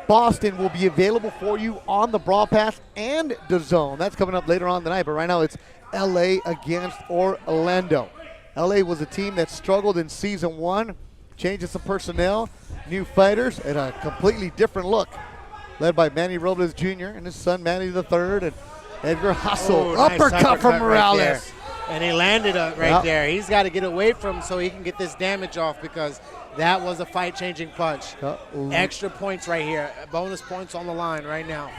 Boston will be available for you on the BrawlPass and DAZN. That's coming up later on tonight, but right now it's LA against Orlando. LA was a team that struggled in season 1, changing some personnel, new fighters, and a completely different look. Led by Manny Robles Jr. and his son Manny III and Edgar Hustle. Nice uppercut from Morales. Right and he landed right there. He's got to get away from him so he can get this damage off, because that was a fight-changing punch. Extra points right here. Bonus points on the line right now.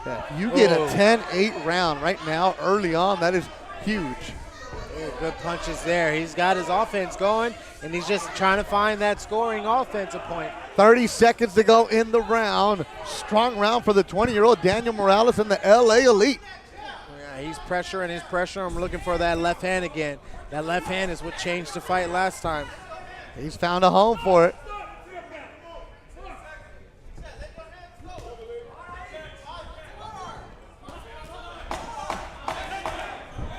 Yeah. You get a 10-8 round right now early on. That is huge. Good punches there. He's got his offense going, and he's just trying to find that scoring offensive point. 30 seconds to go in the round. Strong round for the 20-year-old Daniel Morales and the LA Elite. Yeah, he's pressuring his pressure. I'm looking for that left hand again. That left hand is what changed the fight last time. He's found a home for it.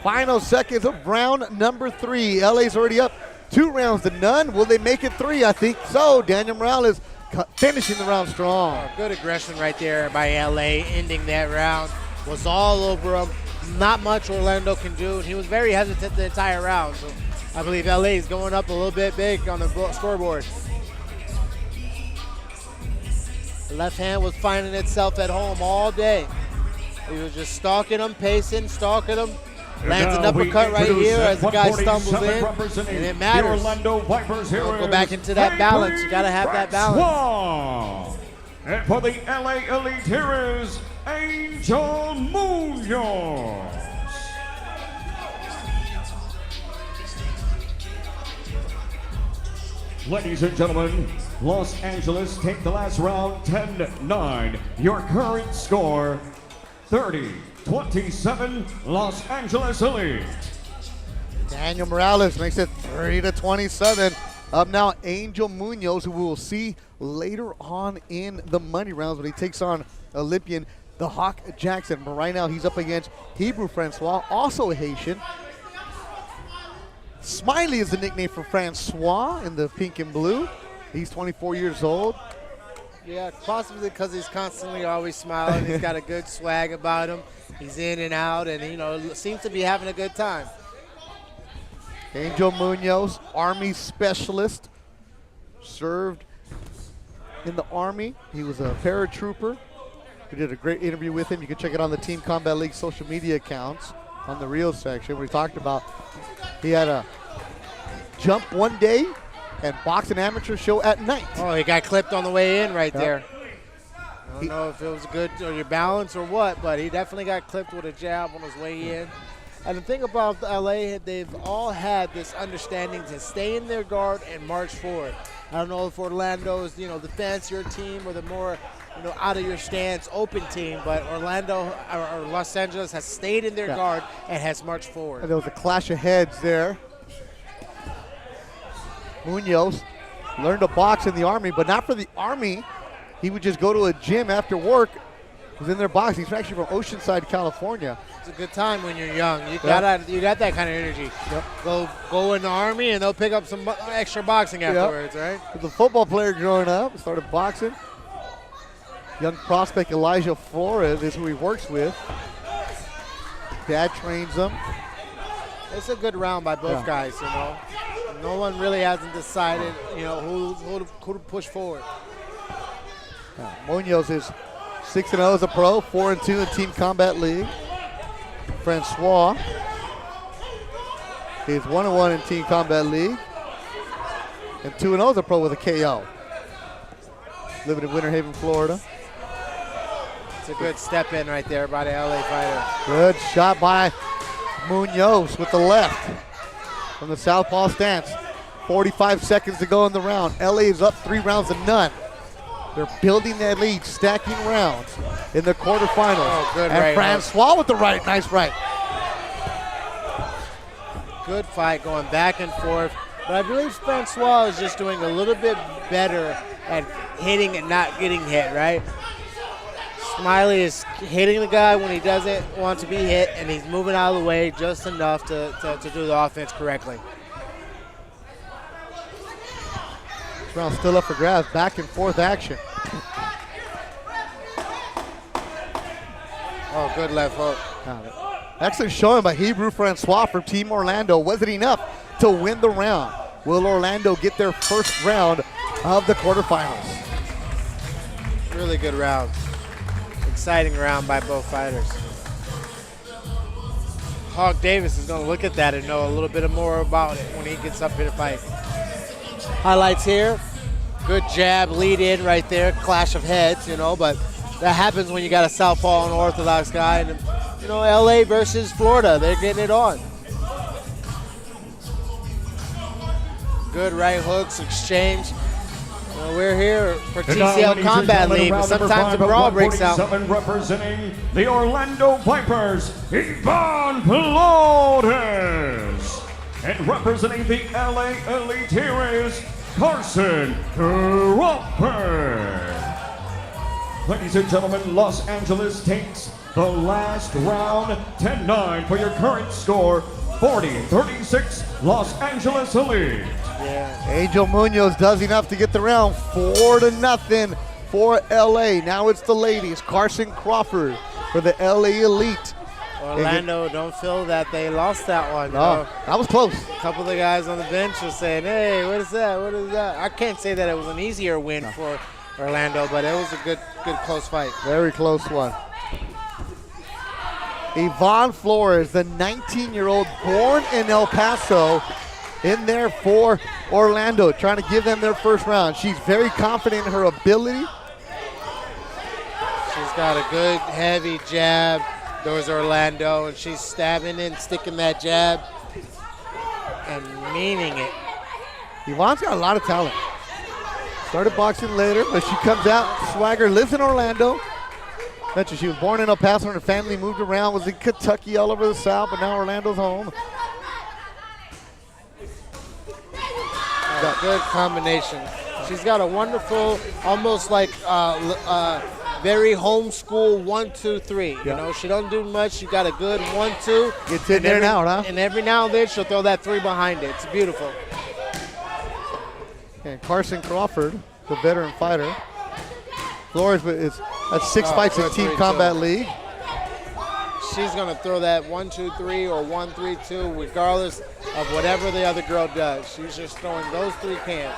Final seconds of round number 3. LA's already up 2 rounds to none. Will they make it 3? I think so. Daniel Morales finishing the round strong. Good aggression right there by LA, ending that round. Was all over him. Not much Orlando can do. He was very hesitant the entire round. So I believe LA is going up a little bit big on the scoreboard. The left hand was finding itself at home all day. He was just stalking him, pacing, stalking him. Lands an uppercut right here as the guy stumbles in, and it matters. Orlando Vipers here. Go back into that balance. You got to have that balance. And for the LA Elite, here is Angel Munoz. Ladies and gentlemen, Los Angeles take the last round 10-9. Your current score, 30-27, Los Angeles Elite. Daniel Morales makes it 30-27. Up now, Angel Munoz, who we will see later on in the money rounds when he takes on Olympian the Hawk Jackson. But right now, he's up against Hebreux Francois, also a Haitian. Smiley is the nickname for Francois in the pink and blue. He's 24 years old. Yeah, possibly because he's constantly always smiling. He's got a good swag about him. He's in and out, and seems to be having a good time. Angel Munoz, Army specialist, served in the Army. He was a paratrooper. We did a great interview with him. You can check it on the Team Combat League social media accounts on the Rio section. We talked about he had a jump one day and box an amateur show at night. Oh, he got clipped on the way in right there. I don't know if it was good or your balance or what, but he definitely got clipped with a jab on his way in. And the thing about LA, they've all had this understanding to stay in their guard and march forward. I don't know if Orlando is, the fancier team or the more, out of your stance, open team, but Orlando or Los Angeles has stayed in their guard and has marched forward. And there was a clash of heads there. Munoz learned to box in the Army, but not for the Army. He would just go to a gym after work. He was in their boxing. He's actually from Oceanside, California. It's a good time when you're young. You got that kind of energy. Yep. Go in the Army and they'll pick up some extra boxing afterwards, right? Was a football player growing up, started boxing. Young prospect Elijah Flores is who he works with. Dad trains him. It's a good round by both guys, No one really hasn't decided, who to push forward. Munoz is 6-0 as a pro, 4-2 in Team Combat League. Francois is 1-1 in Team Combat League. And 2-0 as a pro with a KO. Living in Winter Haven, Florida. It's a good step in right there by the LA fighter. Good shot by Munoz with the left from the southpaw stance. 45 seconds to go in the round. LA is up 3-0. They're building their lead, stacking rounds in the quarterfinals. Oh, good and right Francois with the right, nice right. Good fight going back and forth. But I believe Francois is just doing a little bit better at hitting and not getting hit, right? Smiley is hitting the guy when he doesn't want to be hit, and he's moving out of the way just enough to do the offense correctly. This round still up for grabs, back and forth action. Oh, good left hook. Excellent showing by Hebreux Francois from Team Orlando. Wasn't enough to win the round. Will Orlando get their first round of the quarterfinals? Really good round. Exciting round by both fighters. Hawk Davis is going to look at that and know a little bit more about it when he gets up here to fight. Highlights here. Good jab, lead in right there. Clash of heads, but that happens when you got a southpaw and an orthodox guy. And, LA versus Florida, they're getting it on. Good right hooks, exchange. We're here for TCL Combat League, but sometimes the brawl breaks out. Representing the Orlando Vipers, Yvonne Flores. And representing the LA Elite, here is Carson Crawford. Ladies and gentlemen, Los Angeles takes the last round, 10-9 for your current score, 40-36, Los Angeles Elite. Yeah. Angel Munoz does enough to get the round, 4-0 for LA. Now it's the ladies, Carson Crawford for the LA Elite. Orlando don't feel that they lost that one. No, that was close. A couple of the guys on the bench were saying, hey, what is that? What is that? I can't say that it was an easier win for Orlando, but it was a good close fight. Very close one. Yvonne Flores, the 19-year-old born in El Paso, in there for Orlando, trying to give them their first round. She's very confident in her ability. got a good heavy jab. There's Orlando, and she's stabbing and sticking that jab and meaning it. Yvonne's got a lot of talent. Started boxing later, but she comes out, swagger, lives in Orlando. Mentioned she was born in El Paso and her family moved around, was in Kentucky, all over the South, but now Orlando's home. Good combination. She's got a wonderful, almost like very homeschool 1-2-3. You know, she don't do much. She got a good 1-2. Gets in there and out, huh? And every now and then she'll throw that 3 behind it. It's beautiful. And Carson Crawford, the veteran fighter. Flores, that's 6 fights in Team Combat League. She's going to throw that 1-2-3 or 1-3-2 regardless of whatever the other girl does. She's just throwing those 3 cans.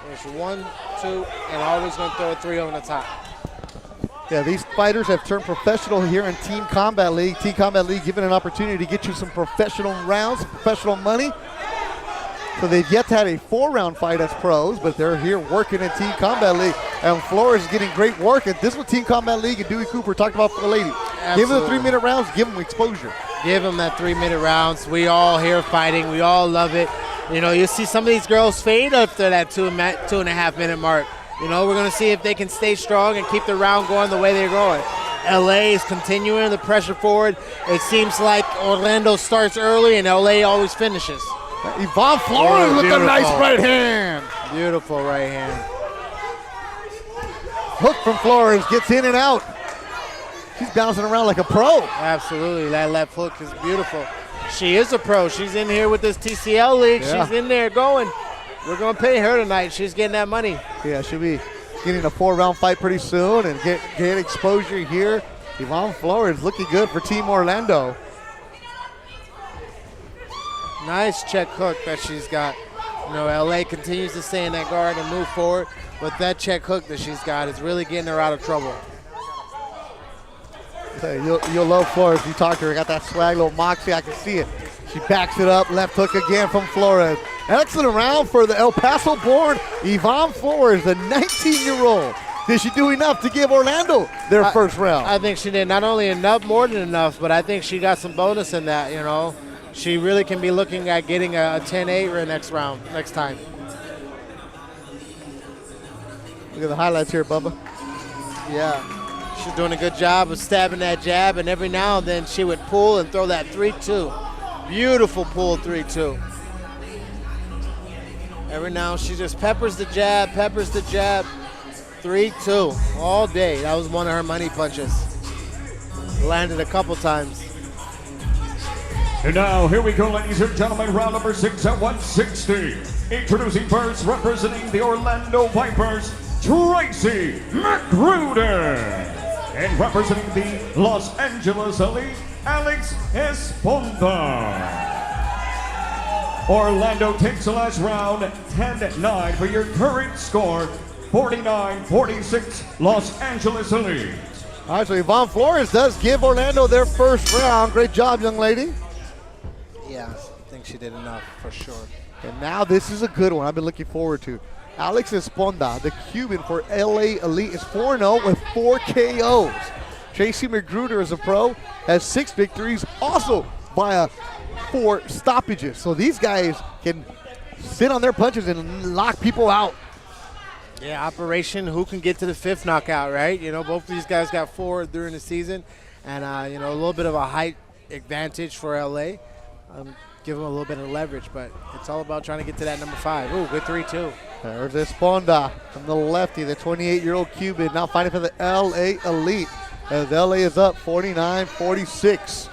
There's 1, 2, and always going to throw a 3 on the top. Yeah, these fighters have turned professional here in Team Combat League. Team Combat League giving an opportunity to get you some professional rounds, professional money. So they've yet to have a 4-round fight as pros, but they're here working in Team Combat League. And Flores is getting great work. And this is what Team Combat League and Dewey Cooper talked about for the lady. Absolutely. Give them the 3-minute rounds, give them exposure. Give them that 3-minute rounds. We all here fighting. We all love it. You know, you see some of these girls fade after that 2.5-minute mark. You know, we're going to see if they can stay strong and keep the round going the way they're going. LA is continuing the pressure forward. It seems like Orlando starts early and LA always finishes. Yvonne Flores with a nice right hand. Beautiful right hand. Hook from Flores, gets in and out. She's bouncing around like a pro. Absolutely, that left hook is beautiful. She is a pro. She's in here with this TCL league. Yeah. She's in there going. We're going to pay her tonight. She's getting that money. Yeah, she'll be getting a 4-round fight pretty soon and get exposure here. Yvonne Flores looking good for Team Orlando. Nice check hook that she's got. You know, LA continues to stay in that guard and move forward, but that check hook that she's got is really getting her out of trouble. Hey, you'll love Flores. You talk to her, got that swag, little moxie. I can see it. She backs it up, left hook again from Flores. Excellent round for the El Paso-born Yvonne Flores, the 19-year-old. Did she do enough to give Orlando their first round? I think she did not only enough, more than enough, but I think she got some bonus in that, you know. She really can be looking at getting a 10-8 next time. Look at the highlights here, Bubba. Yeah, she's doing a good job of stabbing that jab, and every now and then she would pull and throw that 3-2. Beautiful pull 3-2. Every now she just peppers the jab, 3-2 all day. That was one of her money punches. Landed a couple times. And now, here we go, ladies and gentlemen, round number 6 at 160. Introducing first, representing the Orlando Vipers, Tracy McGruder. And representing the Los Angeles Elite, Esponda. Orlando takes the last round, 10-9 for your current score, 49-46, Los Angeles Elite. All right, so Yvonne Flores does give Orlando their first round. Great job, young lady. Yeah, I think she did enough for sure. And now this is a good one I've been looking forward to. Esponda, the Cuban for LA Elite, is 4-0 with 4 KOs. Tracy McGruder is a pro, has 6 victories, also via 4 stoppages. So these guys can sit on their punches and lock people out. Yeah, operation who can get to the 5th knockout, right? You know, both of these guys got 4 during the season. And, you know, a little bit of a height advantage for LA. Give them a little bit of leverage, but it's all about trying to get to that number 5. Ooh, good 3-2. There's Esponda from the lefty, the 28-year-old Cuban, now fighting for the LA Elite. As LA is up 49-46.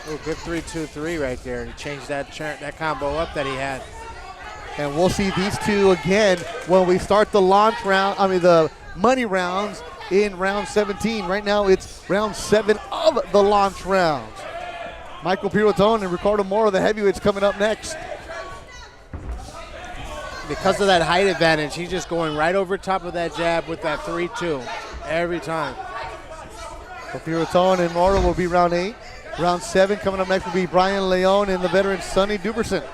Ooh, good 3-2-3 right there. He changed that combo up that he had. And we'll see these two again when we start the the money rounds in round 17. Right now it's round 7 of the launch rounds. Michael Pirotton and Ricardo Mora, the heavyweights, coming up next. Because of that height advantage, he's just going right over top of that jab with that 3-2 every time. So Pirotton and Mora will be round 8. Round 7 coming up next will be Brayan Leon and the veteran Sanny Duversonne.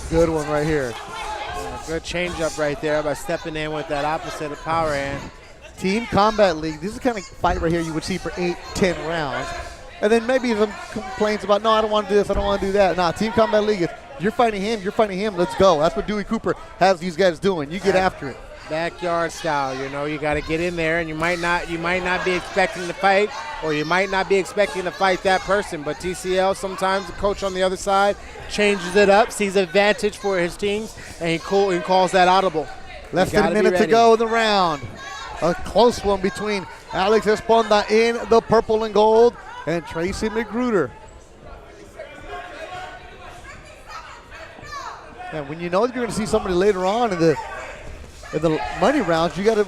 Good one right here. Good changeup right there by stepping in with that opposite of power hand. Team Combat League, this is the kind of fight right here you would see for 8-10 rounds. And then maybe some complaints about, no, I don't want to do this, I don't want to do that. Nah, Team Combat League is, you're fighting him, let's go. That's what Dewey Cooper has these guys doing. You get after it. Backyard style, you got to get in there, and you might not be expecting to fight, or you might not be expecting to fight that person. But TCL, sometimes the coach on the other side changes it up, sees advantage for his teams, and he calls that audible. Less than a minute to go in the round. A close one between Alex Esponda in the purple and gold and Tracy McGruder. And when you know that you're going to see somebody later on in the money rounds, you got to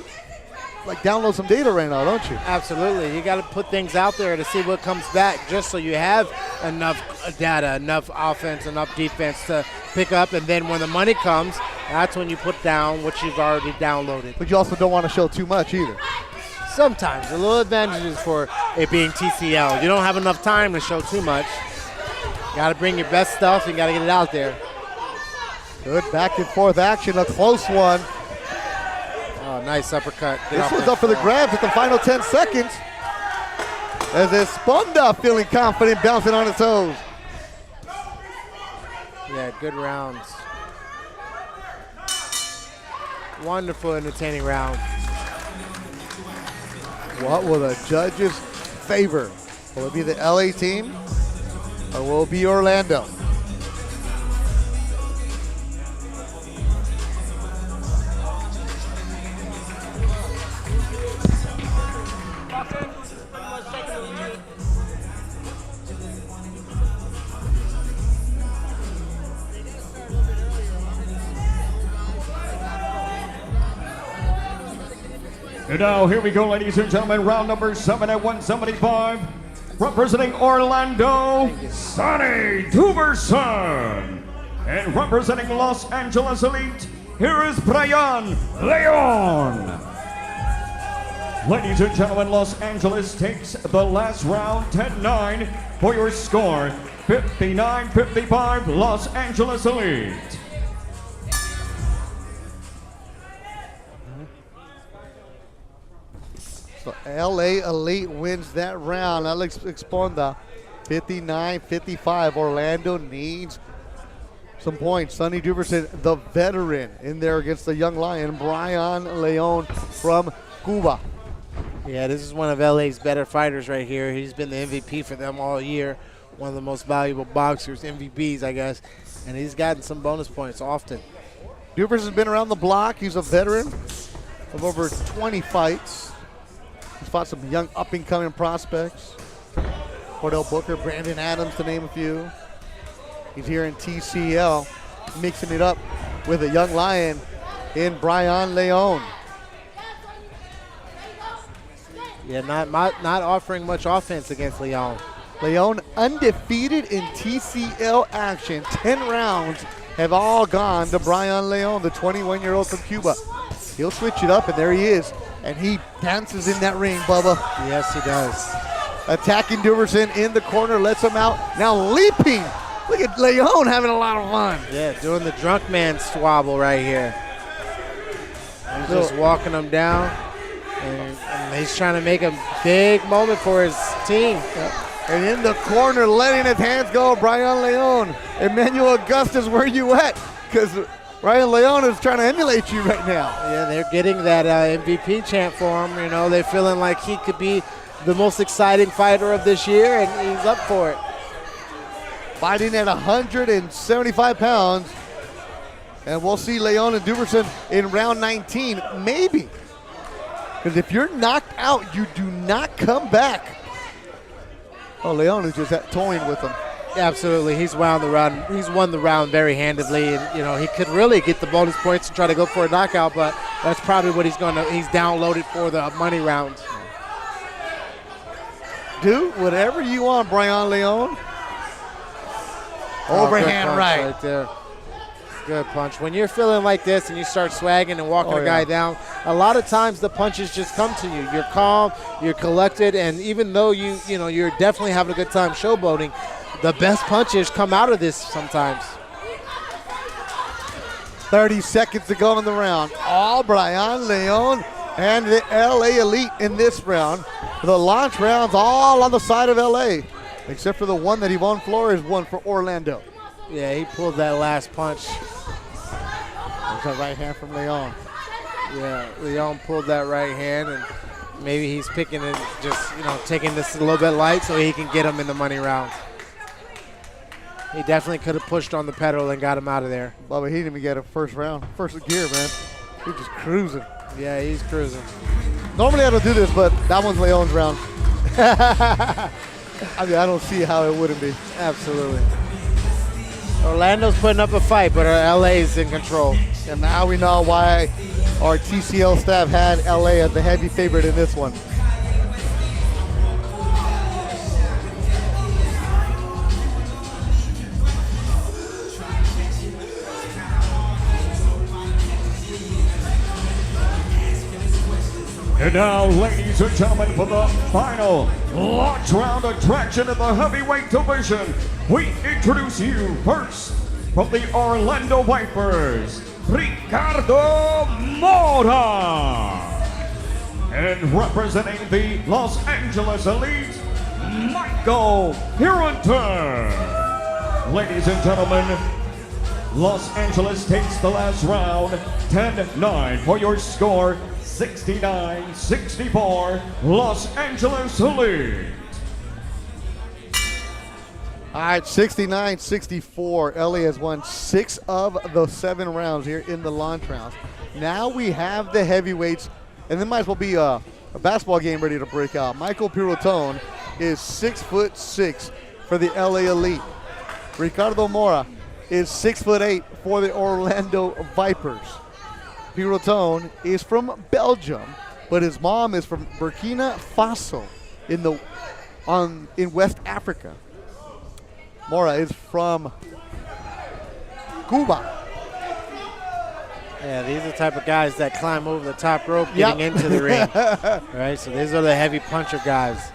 download some data right now, don't you? Absolutely. You got to put things out there to see what comes back, just so you have enough data, enough offense, enough defense to pick up. And then when the money comes, that's when you put down what you've already downloaded. But you also don't want to show too much either. Sometimes. A little advantages for it being TCL. You don't have enough time to show too much. You got to bring your best stuff and got to get it out there. Good back and forth action, a close one. Oh, nice uppercut. This was up for the grabs at the final 10 seconds. As Esponda feeling confident, bouncing on his toes. Yeah, good rounds. Wonderful, entertaining round. What will the judges favor? Will it be the LA team or will it be Orlando? And now, here we go, ladies and gentlemen, round number 7 at 175. Representing Orlando, Sanny Duversonne. And representing Los Angeles Elite, here is Brayan Leon. Ladies and gentlemen, Los Angeles takes the last round, 10-9, for your score, 59-55, Los Angeles Elite. So LA Elite wins that round. Alex Esponda, 59-55. Orlando needs some points. Sanny Duversonne, the veteran, in there against the young lion, Brayan Leon from Cuba. Yeah, this is one of LA's better fighters right here. He's been the MVP for them all year. One of the most valuable boxers, MVPs, I guess. And he's gotten some bonus points often. Duversonne's been around the block. He's a veteran of over 20 fights. He's fought some young up-and-coming prospects. Cordell Booker, Brandon Adams, to name a few. He's here in TCL, mixing it up with a young lion in Brayan Leon. Yeah, not offering much offense against Leon. Leon undefeated in TCL action. 10 rounds have all gone to Brayan Leon, the 21-year-old from Cuba. He'll switch it up, and there he is. And he dances in that ring, Bubba. Yes, he does. Attacking Duversonne in the corner, lets him out. Now leaping. Look at Leon having a lot of fun. Yeah, doing the drunk man swabble right here. He's just walking him down. And he's trying to make a big moment for his team. Yep. And in the corner, letting his hands go, Brayan Leon. Emmanuel Augustus, where you at? Because Brayan Leon is trying to emulate you right now. Yeah, they're getting that MVP chant for him. You know, they're feeling like he could be the most exciting fighter of this year, and he's up for it. Fighting at 175 pounds. And we'll see Leon and Duversonne in round 19, maybe. Because if you're knocked out, you do not come back. Oh, Leon is just toying with him. Absolutely, he's won the round. He's won the round very handedly, and you know he could really get the bonus points and try to go for a knockout. But that's probably what he's downloaded for the money rounds. Do whatever you want, Brayan Leon. Overhand right there. Good punch. When you're feeling like this and you start swagging and walking a guy down, a lot of times the punches just come to you. You're calm, you're collected, and even though you're definitely having a good time showboating, the best punches come out of this sometimes. 30 seconds to go in the round. All Brayan, Leon, and the LA Elite in this round. The launch rounds all on the side of LA, except for the one that Yvonne Flores won for Orlando. Yeah, he pulled that last punch. There's a right hand from Leon. Yeah, Leon pulled that right hand, and maybe he's picking it, just, taking this a little bit light so he can get him in the money round. He definitely could have pushed on the pedal and got him out of there. Bubba, he didn't even get a first round, first gear, man. He's just cruising. Yeah, he's cruising. Normally I don't do this, but that one's Leon's round. I mean, I don't see how it wouldn't be. Absolutely. Orlando's putting up a fight, but LA's in control. And now we know why our TCL staff had LA as the heavy favorite in this one. And now, ladies and gentlemen, for the final launch round attraction in the heavyweight division, we introduce you first from the Orlando Vipers, Ricardo Mora. And representing the Los Angeles Elite, Michael Pirotton. Ladies and gentlemen, Los Angeles takes the last round, 10-9 for your score. 69-64, Los Angeles Elite. All right, 69-64. LA has won 6 of the 7 rounds here in the launch rounds. Now we have the heavyweights, and there might as well be a basketball game ready to break out. Michael Pirotton is 6'6" for the LA Elite. Ricardo Mora is 6'8" for the Orlando Vipers. Pirotton is from Belgium, but his mom is from Burkina Faso in West Africa. Mora is from Cuba. Yeah, these are the type of guys that climb over the top rope getting into the ring. Right, so these are the heavy puncher guys.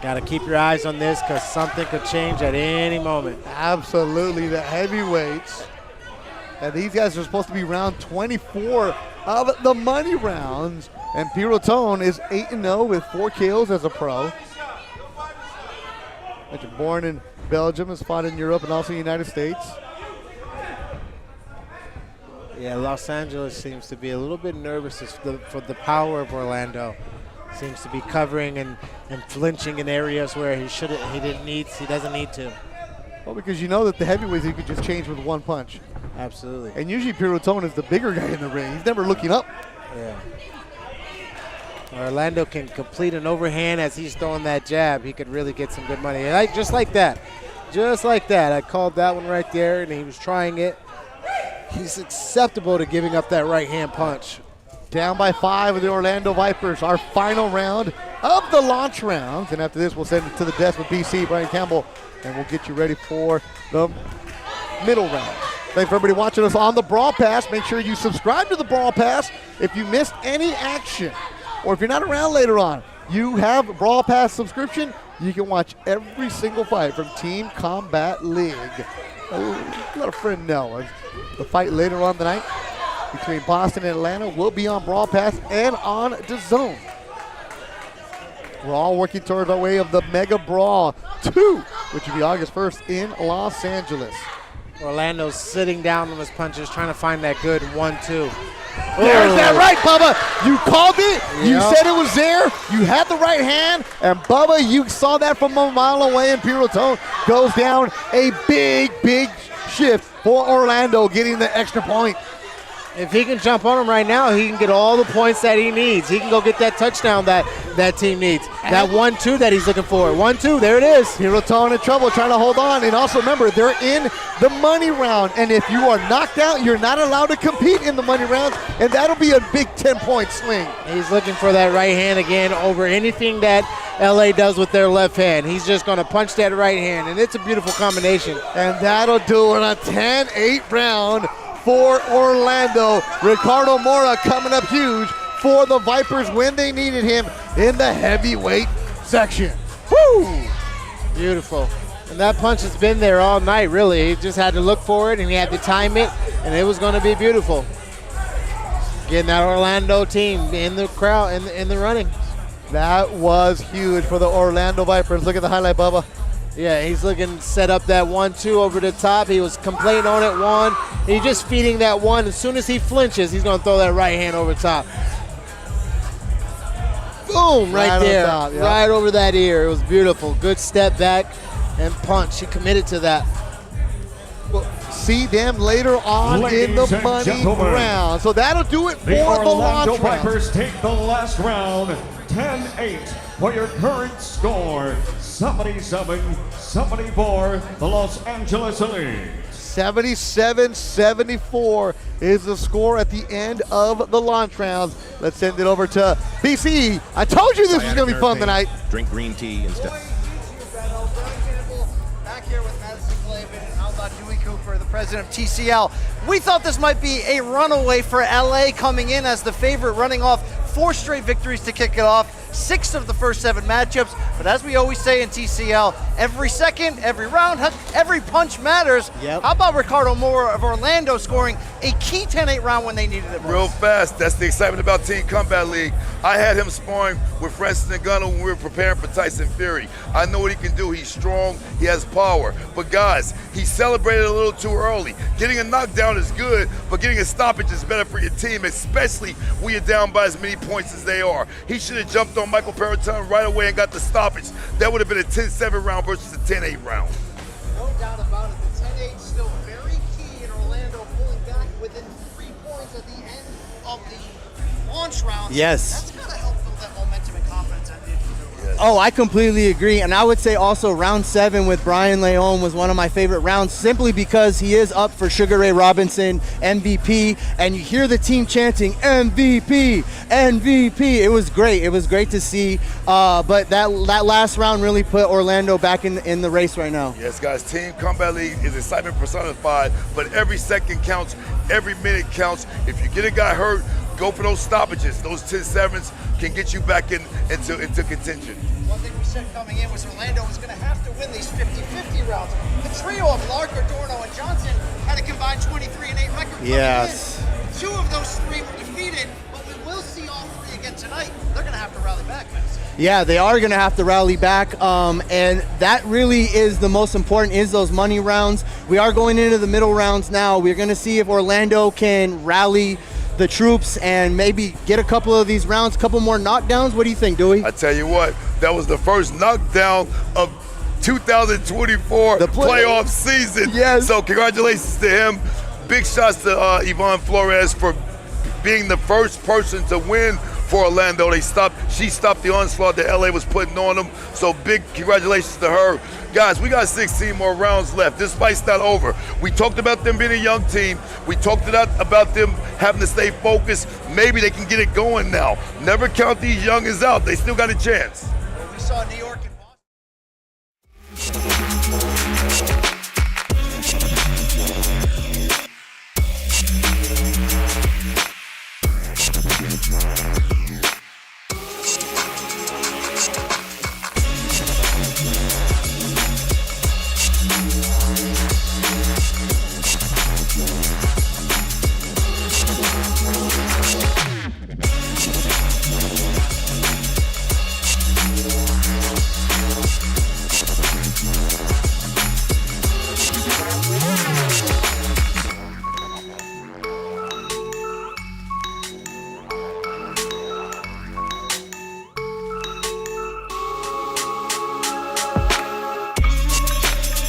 Got to keep your eyes on this because something could change at any moment. Absolutely, the heavyweights. And these guys are supposed to be round 24 of the money rounds. And Pirotton is 8-0 with 4 kills as a pro. Born in Belgium, has fought in Europe and also the United States. Yeah, Los Angeles seems to be a little bit nervous for the power of Orlando. Seems to be covering and flinching in areas where he doesn't need to. Well, because you know that the heavyweights you could just change with one punch. Absolutely. And usually Pirotton is the bigger guy in the ring. He's never looking up. Yeah. Orlando can complete an overhand as he's throwing that jab. He could really get some good money. And just like that. Just like that. I called that one right there, and he was trying it. He's acceptable to giving up that right hand punch. Down by 5 with the Orlando Vipers. Our final round of the launch rounds. And after this, we'll send it to the desk with BC, Brian Campbell, and we'll get you ready for the middle round. Thanks for everybody watching us on the BrawlPass. Make sure you subscribe to the BrawlPass if you missed any action. Or if you're not around later on, you have BrawlPass subscription. You can watch every single fight from Team Combat League. Let a friend know. The fight later on tonight between Boston and Atlanta will be on BrawlPass and on DAZN. We're all working towards our way of the Mega Brawl 2, which will be August 1st in Los Angeles. Orlando's sitting down on his punches, trying to find that good 1-2. There's that right, Bubba. You called it. Yep. You said it was there. You had the right hand. And, Bubba, you saw that from a mile away. And Pirotton goes down a big, big shift for Orlando, getting the extra point. If he can jump on him right now, he can get all the points that he needs. He can go get that touchdown that team needs. That 1-2 that he's looking for. 1-2, there it is. Pirotton in trouble, trying to hold on. And also remember, they're in the money round. And if you are knocked out, you're not allowed to compete in the money rounds. And that'll be a big 10-point swing. He's looking for that right hand again over anything that LA does with their left hand. He's just going to punch that right hand. And it's a beautiful combination. And that'll do it. A 10-8 round for Orlando. Ricardo Mora coming up huge for the Vipers when they needed him in the heavyweight section. Woo! Beautiful. And that punch has been there all night, really. He just had to look for it, and he had to time it, and it was going to be beautiful. Getting that Orlando team in the crowd, in the running. That was huge for the Orlando Vipers. Look at the highlight, Bubba. Yeah, he's looking to set up that 1-2 over the top. He was complaining on it, one. He's just feeding that one. As soon as he flinches, he's going to throw that right hand over top. Boom, right there, top, yep. Right over that ear. It was beautiful. Good step back and punch. He committed to that. We'll see them later on in the money round. So that'll do it for the Orlando launch round. Vipers take the last round, 10-8 for your current score. 77-74, the Los Angeles Elite. 77-74 is the score at the end of the launch rounds. Let's send it over to BC. I told you this was going to be fun tonight. Drink green tea instead. Back here with Madison Clavin and Albert Dewey Cooper, the president of TCL. We thought this might be a runaway for LA coming in as the favorite, running off 4 straight victories to kick it off. 6 of the first 7 matchups, but as we always say in TCL, every second, every round, every punch matters. Yep. How about Ricardo Mora of Orlando scoring a key 10-8 round when they needed it most? Real fast. That's the excitement about Team Combat League. I had him sparring with Francis Ngannou when we were preparing for Tyson Fury. I know what he can do. He's strong. He has power. But guys, he celebrated a little too early. Getting a knockdown is good, but getting a stoppage is better for your team, especially when you're down by as many points as they are. He should have jumped on Michael Pirotton right away and got the stoppage. That would have been a 10-7 round versus a 10-8 round. No doubt about it. The 10-8 still very key in Orlando, pulling back within 3 points at the end of the launch round. Yes. That's got to help build that momentum and confidence at the end. Oh, I completely agree. And I would say also round 7 with Brayan Leon was one of my favorite rounds simply because he is up for Sugar Ray Robinson MVP. And you hear the team chanting MVP, MVP. It was great. It was great to see. But that last round really put Orlando back in the race right now. Yes, guys. Team Combat League is excitement personified, but every second counts. Every minute counts. If you get a guy hurt, go for those stoppages. Those 10-7s can get you back into contention. One thing we said coming in was Orlando was going to have to win these 50-50 rounds. The trio of Lark, Adorno, and Johnson had a combined 23-8 record coming Yes. in. 2 of those 3 were defeated, but we will see all 3 again tonight. They're going to have to rally back, man. Yeah, they are going to have to rally back, and that really is the most important, is those money rounds. We are going into the middle rounds now. We're going to see if Orlando can rally the troops and maybe get a couple of these rounds, a couple more knockdowns. What do you think, Dewey? I tell you what, that was the first knockdown of 2024 playoff season. Yes. So congratulations to him. Big shots to Yvonne Flores for being the first person to win for Orlando. She stopped the onslaught that LA was putting on them. So big congratulations to her. Guys, we got 16 more rounds left. This fight's not over. We talked about them being a young team. We talked about them having to stay focused. Maybe they can get it going now. Never count these youngins out. They still got a chance. Well, we saw New York